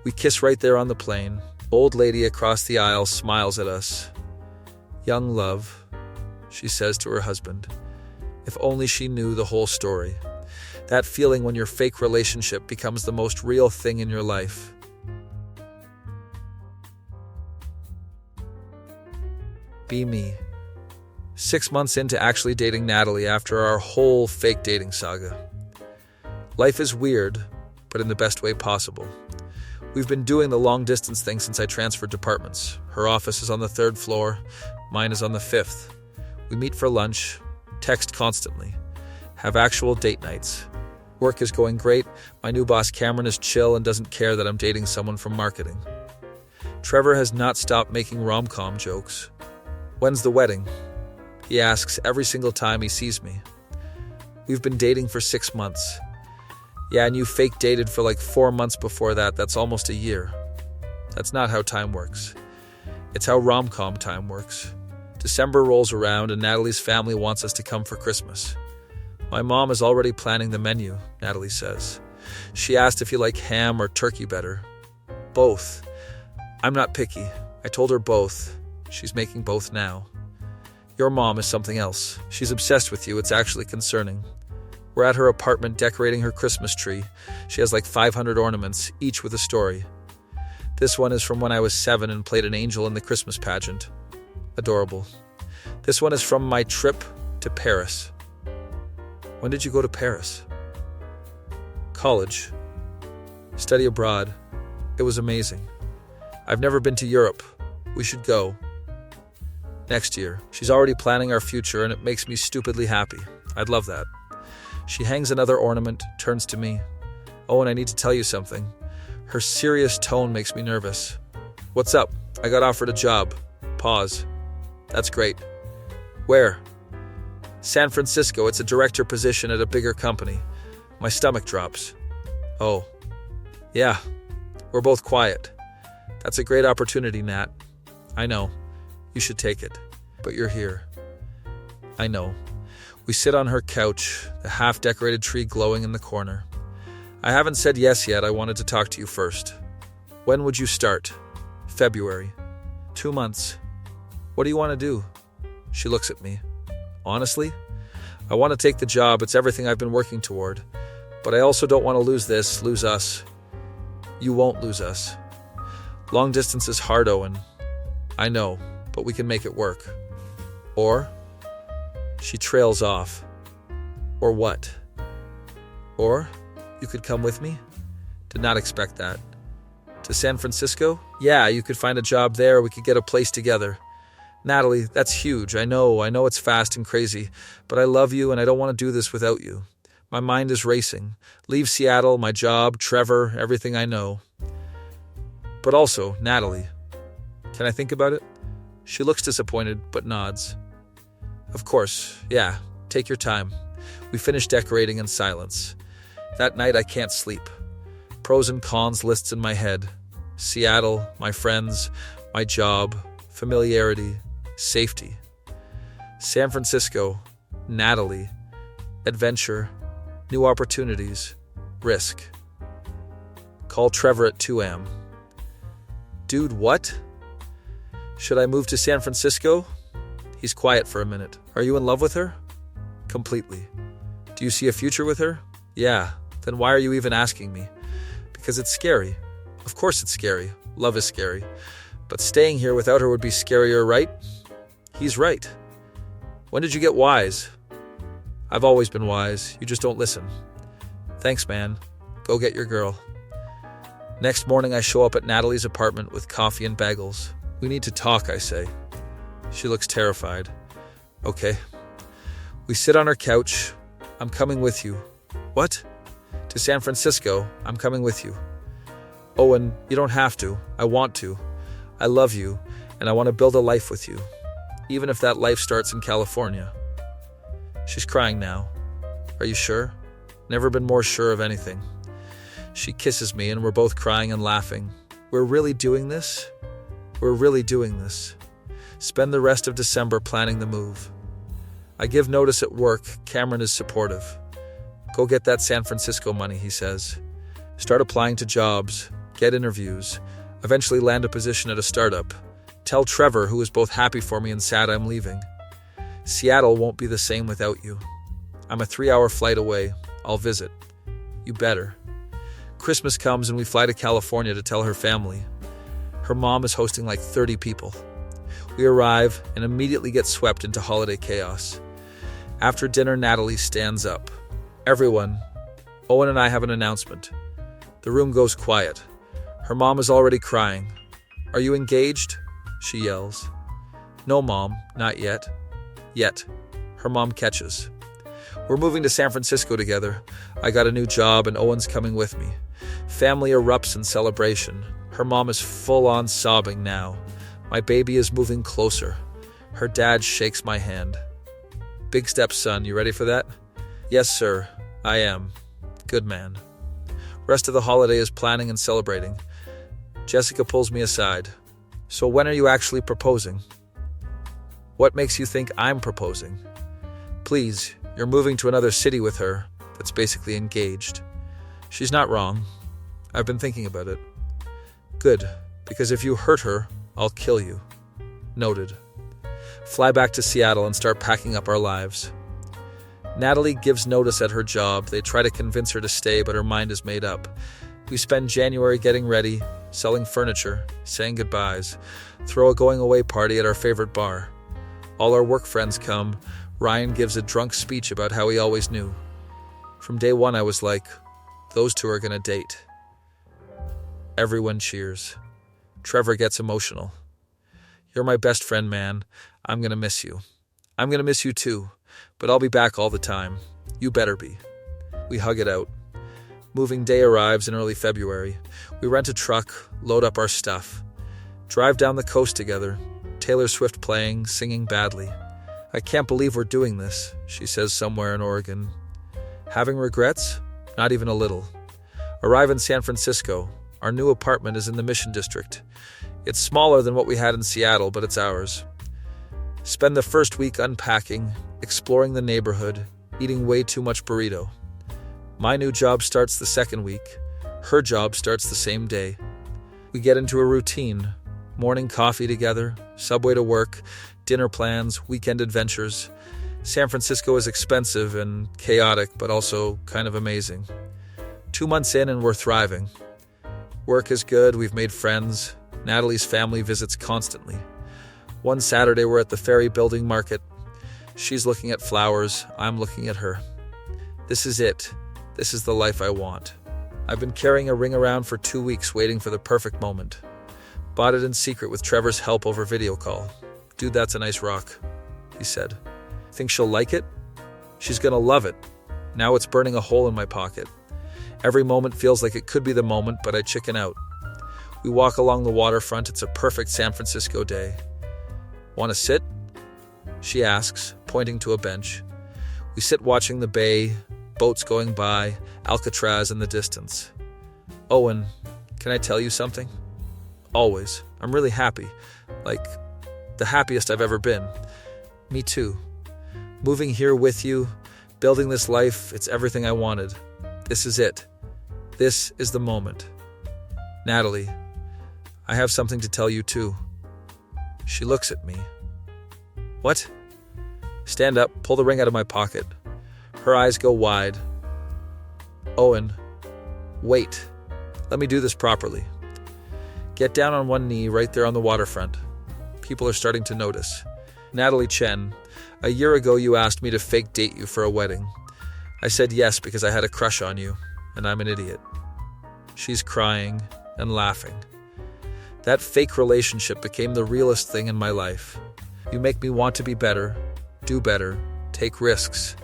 We kiss right there on the plane. Old lady across the aisle smiles at us. Young love, she says to her husband. If only she knew the whole story. That feeling when your fake relationship becomes the most real thing in your life. Be me. 6 months into actually dating Natalie after our whole fake dating saga. Life is weird, but in the best way possible. We've been doing the long-distance thing since I transferred departments. Her office is on the 3rd floor, mine is on the 5th. We meet for lunch, text constantly, have actual date nights. Work is going great. My new boss Cameron is chill and doesn't care that I'm dating someone from marketing. Trevor has not stopped making rom-com jokes. When's the wedding? He asks every single time he sees me. We've been dating for 6 months. Yeah, and you fake dated for like 4 months before that. That's almost a year. That's not how time works. It's how rom-com time works. December rolls around and Natalie's family wants us to come for Christmas. My mom is already planning the menu, Natalie says. She asked if you like ham or turkey better. Both. I'm not picky. I told her both. She's making both now. Your mom is something else. She's obsessed with you. It's actually concerning. We're at her apartment decorating her Christmas tree. She has like 500 ornaments, each with a story. This one is from when I was 7 and played an angel in the Christmas pageant. Adorable. This one is from my trip to Paris. When did you go to Paris? College. Study abroad. It was amazing. I've never been to Europe. We should go. Next year. She's already planning our future and it makes me stupidly happy. I'd love that. She hangs another ornament, turns to me. Oh, and I need to tell you something. Her serious tone makes me nervous. What's up? I got offered a job. Pause. That's great. Where? San Francisco. It's a director position at a bigger company. My stomach drops. Oh. Yeah. We're both quiet. That's a great opportunity, Nat. I know. You should take it. But you're here. I know. We sit on her couch, the half-decorated tree glowing in the corner. I haven't said yes yet. I wanted to talk to you first. When would you start? February. 2 months. What do you want to do? She looks at me. Honestly, I want to take the job. It's everything I've been working toward. But I also don't want to lose us. You won't lose us. Long distance is hard, Owen. I know, but we can make it work. Or... She trails off. Or what? Or, you could come with me? Did not expect that. To San Francisco? Yeah, you could find a job there. We could get a place together. Natalie, that's huge. I know it's fast and crazy. But I love you and I don't want to do this without you. My mind is racing. Leave Seattle, my job, Trevor, everything I know. But also, Natalie. Can I think about it? She looks disappointed, but nods. Of course, yeah, take your time. We finish decorating in silence. That night I can't sleep. Pros and cons lists in my head. Seattle, my friends, my job, familiarity, safety. San Francisco, Natalie, adventure, new opportunities, risk. Call Trevor at 2 a.m. Dude, what? Should I move to San Francisco? He's quiet for a minute. Are you in love with her? Completely. Do you see a future with her? Yeah. Then why are you even asking me? Because it's scary. Of course it's scary. Love is scary. But staying here without her would be scarier, right? He's right. When did you get wise? I've always been wise. You just don't listen. Thanks, man. Go get your girl. Next morning, I show up at Natalie's apartment with coffee and bagels. We need to talk, I say. She looks terrified. Okay. We sit on her couch. I'm coming with you. What? To San Francisco. I'm coming with you. Owen, you don't have to. I want to. I love you, and I want to build a life with you, even if that life starts in California. She's crying now. Are you sure? Never been more sure of anything. She kisses me, and we're both crying and laughing. We're really doing this? We're really doing this. Spend the rest of December planning the move. I give notice at work. Cameron is supportive. Go get that San Francisco money, he says. Start applying to jobs. Get interviews. Eventually land a position at a startup. Tell Trevor, who is both happy for me and sad I'm leaving. Seattle won't be the same without you. I'm a 3-hour flight away. I'll visit. You better. Christmas comes and we fly to California to tell her family. Her mom is hosting like 30 people. We arrive and immediately get swept into holiday chaos. After dinner, Natalie stands up. Everyone, Owen and I have an announcement. The room goes quiet. Her mom is already crying. Are you engaged? She yells. No, Mom, not yet. Yet. Her mom catches. We're moving to San Francisco together. I got a new job and Owen's coming with me. Family erupts in celebration. Her mom is full-on sobbing now. My baby is moving closer. Her dad shakes my hand. Big step, son. You ready for that? Yes, sir. I am. Good man. Rest of the holiday is planning and celebrating. Jessica pulls me aside. So when are you actually proposing? What makes you think I'm proposing? Please, you're moving to another city with her that's basically engaged. She's not wrong. I've been thinking about it. Good, because if you hurt her, I'll kill you. Noted. Fly back to Seattle and start packing up our lives. Natalie gives notice at her job. They try to convince her to stay, but her mind is made up. We spend January getting ready, selling furniture, saying goodbyes, throw a going-away party at our favorite bar. All our work friends come. Ryan gives a drunk speech about how he always knew. From day one, I was like, those two are gonna date. Everyone cheers. Trevor gets emotional. You're my best friend, man. I'm gonna miss you. I'm gonna miss you too, but I'll be back all the time. You better be. We hug it out. Moving day arrives in early February. We rent a truck, load up our stuff. Drive down the coast together. Taylor Swift playing, singing badly. I can't believe we're doing this, she says somewhere in Oregon. Having regrets? Not even a little. Arrive in San Francisco. Our new apartment is in the Mission District. It's smaller than what we had in Seattle, but it's ours. Spend the first week unpacking, exploring the neighborhood, eating way too much burrito. My new job starts the second week. Her job starts the same day. We get into a routine. Morning coffee together, subway to work, dinner plans, weekend adventures. San Francisco is expensive and chaotic, but also kind of amazing. 2 months in and we're thriving. Work is good, we've made friends. Natalie's family visits constantly. One Saturday we're at the Ferry Building Market. She's looking at flowers, I'm looking at her. This is it. This is the life I want. I've been carrying a ring around for 2 weeks waiting for the perfect moment. Bought it in secret with Trevor's help over video call. Dude, that's a nice rock, he said. Think she'll like it? She's gonna love it. Now it's burning a hole in my pocket. Every moment feels like it could be the moment, but I chicken out. We walk along the waterfront. It's a perfect San Francisco day. Want to sit? She asks, pointing to a bench. We sit watching the bay, boats going by, Alcatraz in the distance. Owen, can I tell you something? Always. I'm really happy. Like, the happiest I've ever been. Me too. Moving here with you, building this life, it's everything I wanted. This is it. This is the moment. Natalie, I have something to tell you too. She looks at me. What? Stand up, pull the ring out of my pocket. Her eyes go wide. Owen, wait. Let me do this properly. Get down on one knee right there on the waterfront. People are starting to notice. Natalie Chen, A year ago, you asked me to fake date you for a wedding. I said yes because I had a crush on you, and I'm an idiot. She's crying and laughing. That fake relationship became the realest thing in my life. You make me want to be better, do better, take risks.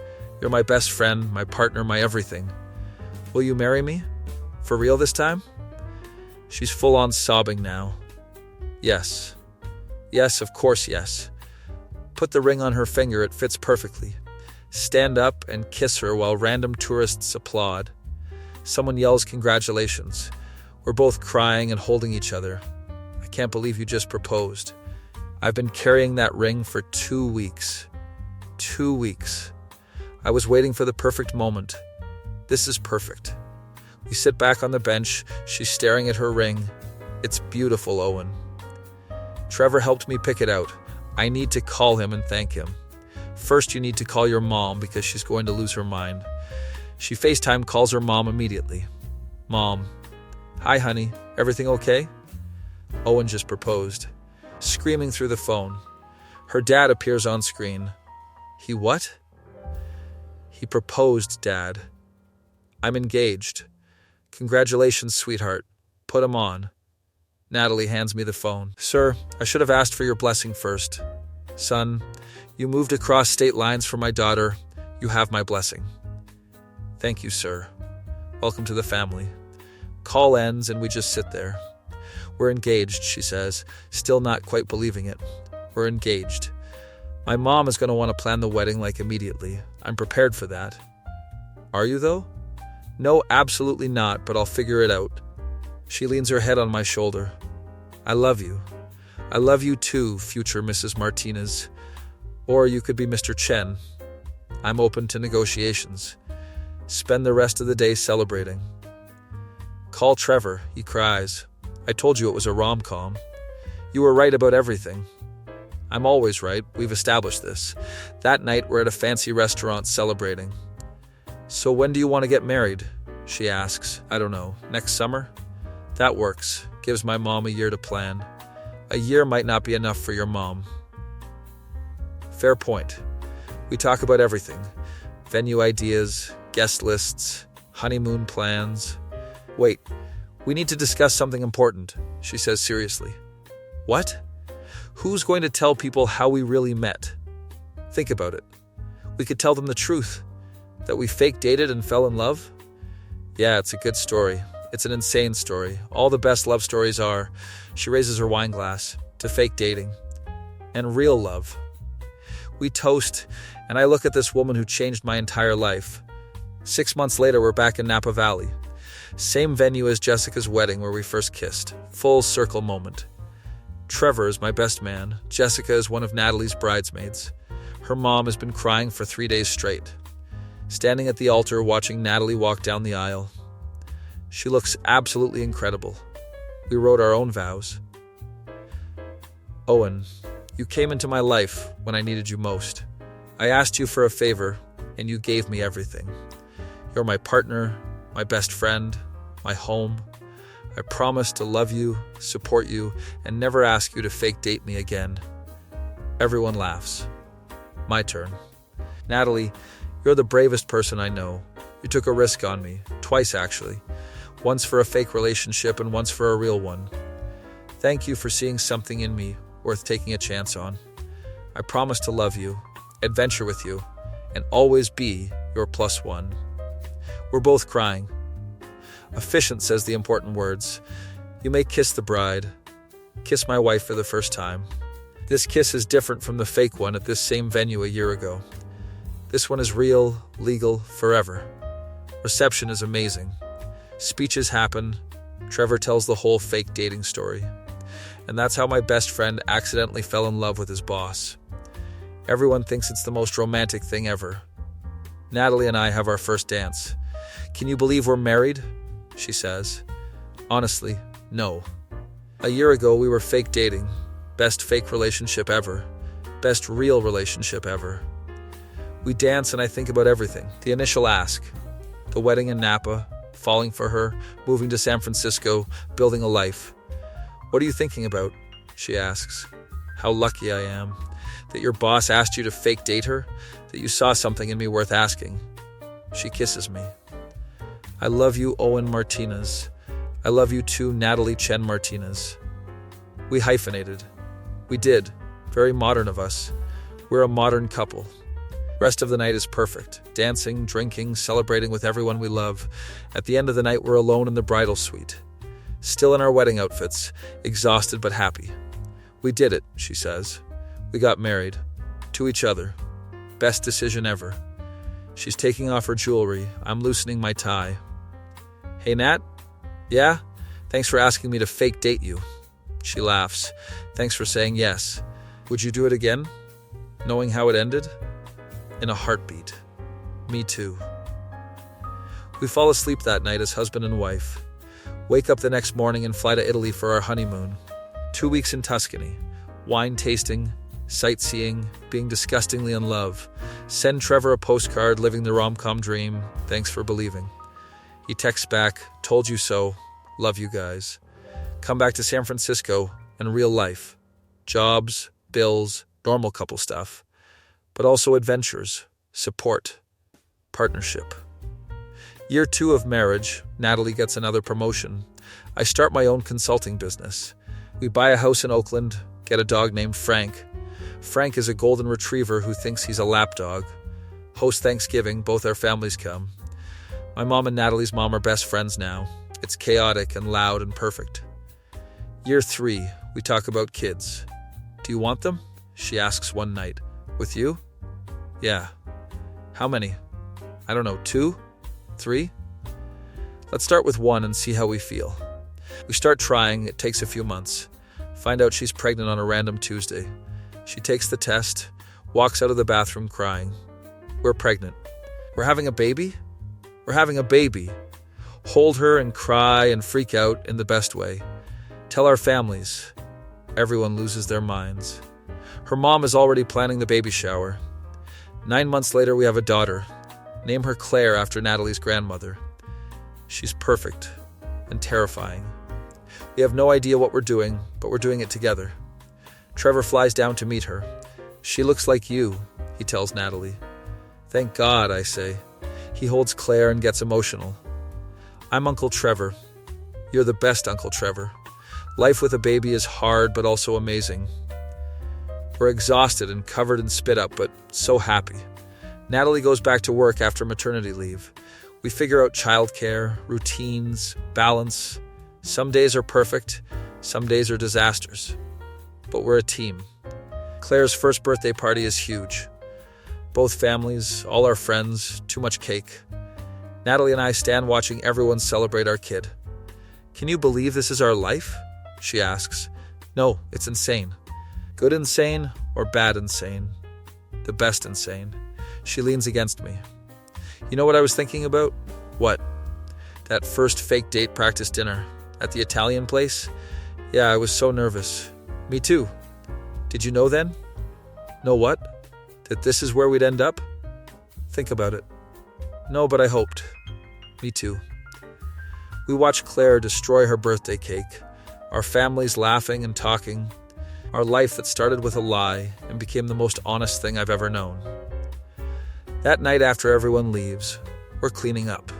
You're my best friend, my partner, my everything. Will you marry me? For real this time? She's full on sobbing now. Yes. Yes, of course, yes. Put the ring on her finger, it fits perfectly. Stand up and kiss her while random tourists applaud. Someone yells congratulations. We're both crying and holding each other. I can't believe you just proposed. I've been carrying that ring for 2 weeks. 2 weeks. I was waiting for the perfect moment. This is perfect. We sit back on the bench. She's staring at her ring. It's beautiful, Owen. Trevor helped me pick it out. I need to call him and thank him. First, you need to call your mom because she's going to lose her mind. She FaceTime calls her mom immediately. Mom. Hi, honey. Everything okay? Owen just proposed. Screaming through the phone. Her dad appears on screen. He what? He proposed, Dad. I'm engaged. Congratulations, sweetheart. Put him on. Natalie hands me the phone. Sir, I should have asked for your blessing first. Son, you moved across state lines for my daughter. You have my blessing. Thank you, sir. Welcome to the family. Call ends and we just sit there. We're engaged, she says, still not quite believing it. We're engaged. My mom is going to want to plan the wedding like immediately. I'm prepared for that. Are you, though? No, absolutely not, but I'll figure it out. She leans her head on my shoulder. I love you. I love you too, future Mrs. Martinez. Or you could be Mr. Chen. I'm open to negotiations. Spend the rest of the day celebrating. Call Trevor, he cries. I told you it was a rom-com. You were right about everything. I'm always right. We've established this. That night, we're at a fancy restaurant celebrating. So when do you want to get married? She asks. I don't know. Next summer? That works. Gives my mom a year to plan. A year might not be enough for your mom. Fair point. We talk about everything. Venue ideas, guest lists, honeymoon plans. Wait, we need to discuss something important, she says seriously. What? Who's going to tell people how we really met? Think about it. We could tell them the truth. That we fake dated and fell in love? Yeah, it's a good story. It's an insane story. All the best love stories are. She raises her wine glass to fake dating. And real love. We toast, and I look at this woman who changed my entire life. 6 months later, we're back in Napa Valley. Same venue as Jessica's wedding where we first kissed. Full circle moment. Trevor is my best man. Jessica is one of Natalie's bridesmaids. Her mom has been crying for 3 days straight. Standing at the altar watching Natalie walk down the aisle. She looks absolutely incredible. We wrote our own vows. Owen, you came into my life when I needed you most. I asked you for a favor, and you gave me everything. You're my partner, my best friend, my home. I promise to love you, support you, and never ask you to fake date me again. Everyone laughs. My turn. Natalie, you're the bravest person I know. You took a risk on me, twice actually. Once for a fake relationship and once for a real one. Thank you for seeing something in me worth taking a chance on. I promise to love you, adventure with you, and always be your +1. We're both crying. Efficient says the important words. You may kiss the bride. Kiss my wife for the first time. This kiss is different from the fake one at this same venue a year ago. This one is real, legal, forever. Reception is amazing. Speeches happen. Trevor tells the whole fake dating story. And that's how my best friend accidentally fell in love with his boss. Everyone thinks it's the most romantic thing ever. Natalie and I have our first dance. Can you believe we're married? She says. Honestly, no. A year ago, we were fake dating. Best fake relationship ever. Best real relationship ever. We dance and I think about everything. The initial ask. The wedding in Napa. Falling for her. Moving to San Francisco. Building a life. What are you thinking about? She asks. How lucky I am. That your boss asked you to fake date her? That you saw something in me worth asking? She kisses me. I love you, Owen Martinez. I love you too, Natalie Chen Martinez. We hyphenated. We did. Very modern of us. We're a modern couple. Rest of the night is perfect. Dancing, drinking, celebrating with everyone we love. At the end of the night, we're alone in the bridal suite. Still in our wedding outfits, exhausted but happy. We did it, she says. We got married. To each other. Best decision ever. She's taking off her jewelry. I'm loosening my tie. Hey, Nat? Yeah? Thanks for asking me to fake date you. She laughs. Thanks for saying yes. Would you do it again? Knowing how it ended? In a heartbeat. Me too. We fall asleep that night as husband and wife. Wake up the next morning and fly to Italy for our honeymoon. 2 weeks in Tuscany. Wine tasting, sightseeing, being disgustingly in love. Send Trevor a postcard, living the rom-com dream. Thanks for believing. He texts back, told you so, love you guys. Come back to San Francisco and real life. Jobs, bills, normal couple stuff. But also adventures, support, partnership. Year 2 of marriage, Natalie gets another promotion. I start my own consulting business. We buy a house in Oakland, get a dog named Frank. Frank is a golden retriever who thinks he's a lapdog. Host Thanksgiving, both our families come. My mom and Natalie's mom are best friends now. It's chaotic and loud and perfect. Year 3, we talk about kids. Do you want them? She asks one night. With you? Yeah. How many? I don't know, 2? 3? Let's start with 1 and see how we feel. We start trying, it takes a few months. Find out she's pregnant on a random Tuesday. She takes the test, walks out of the bathroom crying. We're pregnant. We're having a baby? We're having a baby. Hold her and cry and freak out in the best way. Tell our families. Everyone loses their minds. Her mom is already planning the baby shower. 9 months later, we have a daughter. Name her Claire after Natalie's grandmother. She's perfect and terrifying. We have no idea what we're doing, but we're doing it together. Trevor flies down to meet her. She looks like you, he tells Natalie. Thank God, I say. He holds Claire and gets emotional. I'm Uncle Trevor. You're the best, Uncle Trevor. Life with a baby is hard, but also amazing. We're exhausted and covered in spit up, but so happy. Natalie goes back to work after maternity leave. We figure out childcare, routines, balance. Some days are perfect, some days are disasters. But we're a team. Claire's first birthday party is huge. Both families, all our friends, too much cake. Natalie and I stand watching everyone celebrate our kid. Can you believe this is our life? She asks. No, it's insane. Good insane or bad insane? The best insane. She leans against me. You know what I was thinking about? What? That first fake date practice dinner at the Italian place? Yeah, I was so nervous. Me too. Did you know then? Know what? That this is where we'd end up? Think about it. No, but I hoped. Me too. We watched Claire destroy her birthday cake, our families laughing and talking, our life that started with a lie and became the most honest thing I've ever known. That night after everyone leaves, we're cleaning up.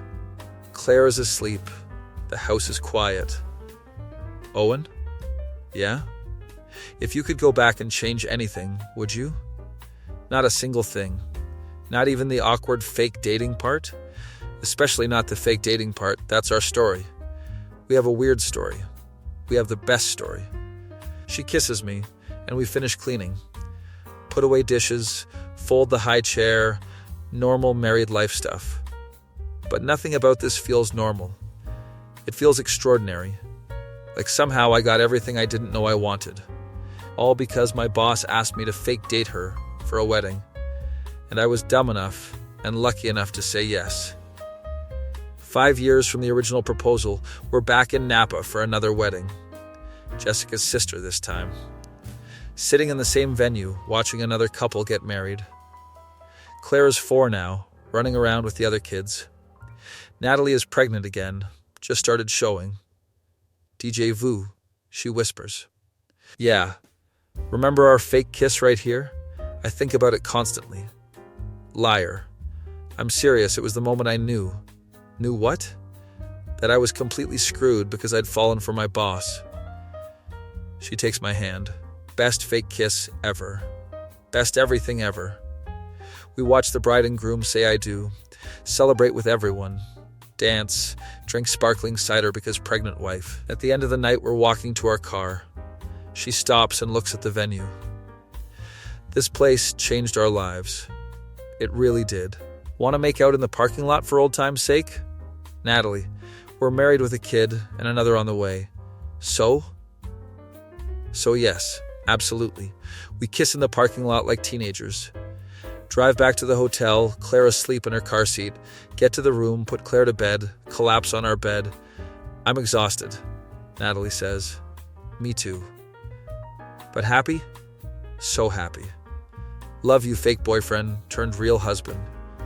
Claire is asleep. The house is quiet. Owen? Yeah? If you could go back and change anything, would you? Not a single thing. Not even the awkward fake dating part? Especially not the fake dating part. That's our story. We have a weird story. We have the best story. She kisses me, and we finish cleaning. Put away dishes, fold the high chair, normal married life stuff. But nothing about this feels normal. It feels extraordinary. Like somehow I got everything I didn't know I wanted. All because my boss asked me to fake date her for a wedding. And I was dumb enough and lucky enough to say yes. 5 years from the original proposal, we're back in Napa for another wedding. Jessica's sister this time. Sitting in the same venue, watching another couple get married. Claire is 4 now, running around with the other kids. Natalie is pregnant again, just started showing. DJ Vu, she whispers. Yeah, remember our fake kiss right here? I think about it constantly. Liar. I'm serious, it was the moment I knew. Knew what? That I was completely screwed because I'd fallen for my boss. She takes my hand. Best fake kiss ever. Best everything ever. We watch the bride and groom say I do. Celebrate with everyone. Dance. Drink sparkling cider because pregnant wife. At the end of the night, we're walking to our car. She stops and looks at the venue. This place changed our lives. It really did. Want to make out in the parking lot for old time's sake? Natalie, we're married with a kid and another on the way. So yes, absolutely. We kiss in the parking lot like teenagers. Drive back to the hotel, Claire asleep in her car seat. Get to the room, put Claire to bed, collapse on our bed. I'm exhausted, Natalie says. Me too. But happy? So happy. Love you, fake boyfriend turned real husband.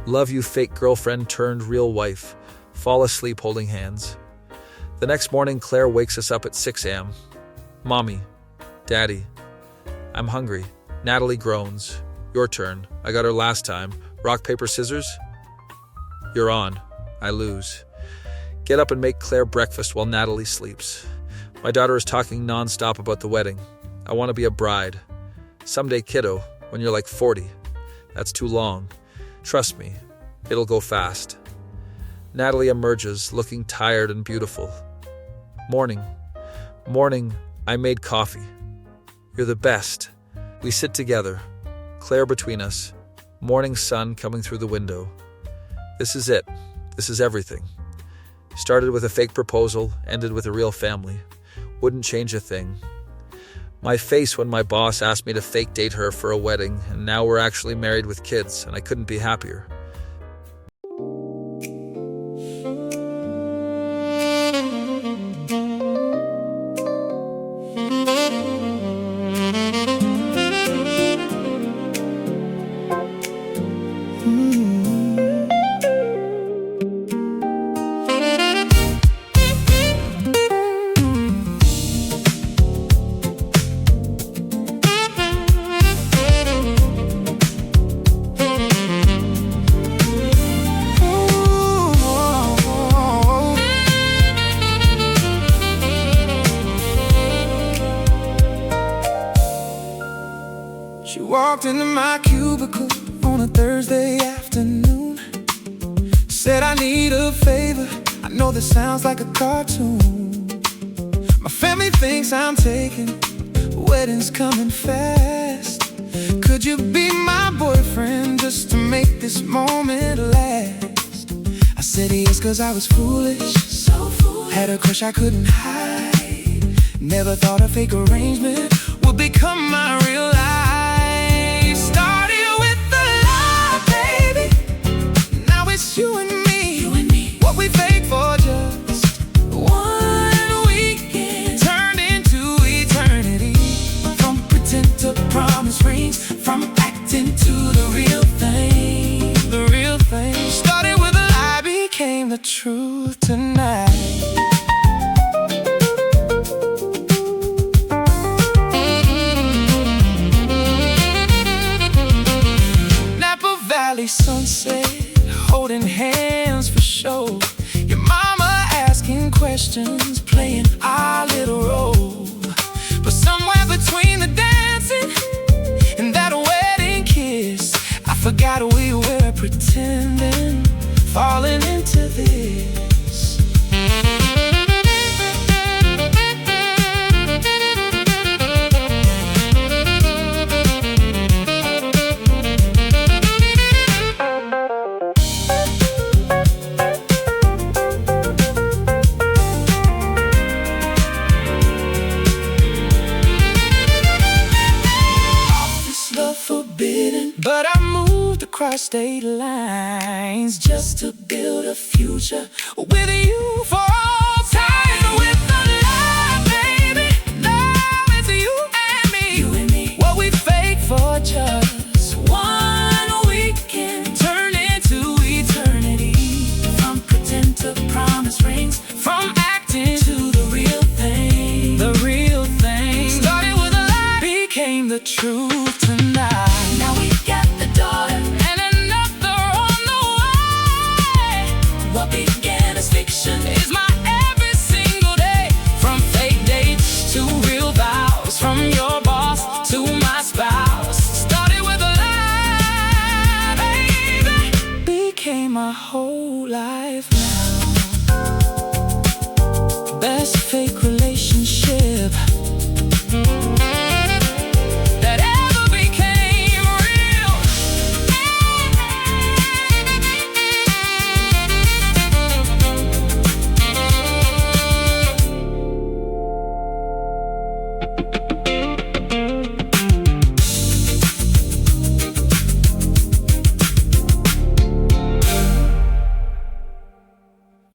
Love you, fake girlfriend turned real wife. Fall asleep holding hands. The next morning, Claire wakes us up at 6 a.m. Mommy, Daddy, I'm hungry. Natalie groans. Your turn. I got her last time. Rock, paper, scissors? You're on. I lose. Get up and make Claire breakfast while Natalie sleeps. My daughter is talking nonstop about the wedding. I want to be a bride. Someday, kiddo, when you're like 40. That's too long. Trust me, it'll go fast. Natalie emerges, looking tired and beautiful. Morning, I made coffee. You're the best. We sit together, Claire between us, morning sun coming through the window. This is it. This is everything. Started with a fake proposal, ended with a real family. Wouldn't change a thing. My face when my boss asked me to fake date her for a wedding, and now we're actually married with kids, and I couldn't be happier. She walked into my cubicle on a Thursday afternoon. Said, I need a favor. I know this sounds like a cartoon. My family thinks I'm taking, wedding's coming fast. Could you be my boyfriend just to make this moment last? I said yes, cause I was foolish, so foolish. Had a crush I couldn't hide. Never thought a fake arrangement would become my real life. Started with the love, baby. Now it's you and me. What we fake for just one weekend turned into eternity. From pretend to promise rings, from acting to the real thing. The real thing. Started with a lie, became the truth tonight. Sunset, holding hands for show. Your mama asking questions, playing our little role. But somewhere between the dancing and that wedding kiss, I forgot we were pretending, falling into this. But I moved across state lines just to build a future with you for all time. With the love, baby, now it's you and me. What we fake for just one weekend turned into eternity. From pretend to promise rings, from acting to the real thing. The real thing. Started with a lie, became the truth tonight. Now we emails from your boss to my spouse. Started with a lie, baby, became my whole life now. Best fake relationship that ever became real.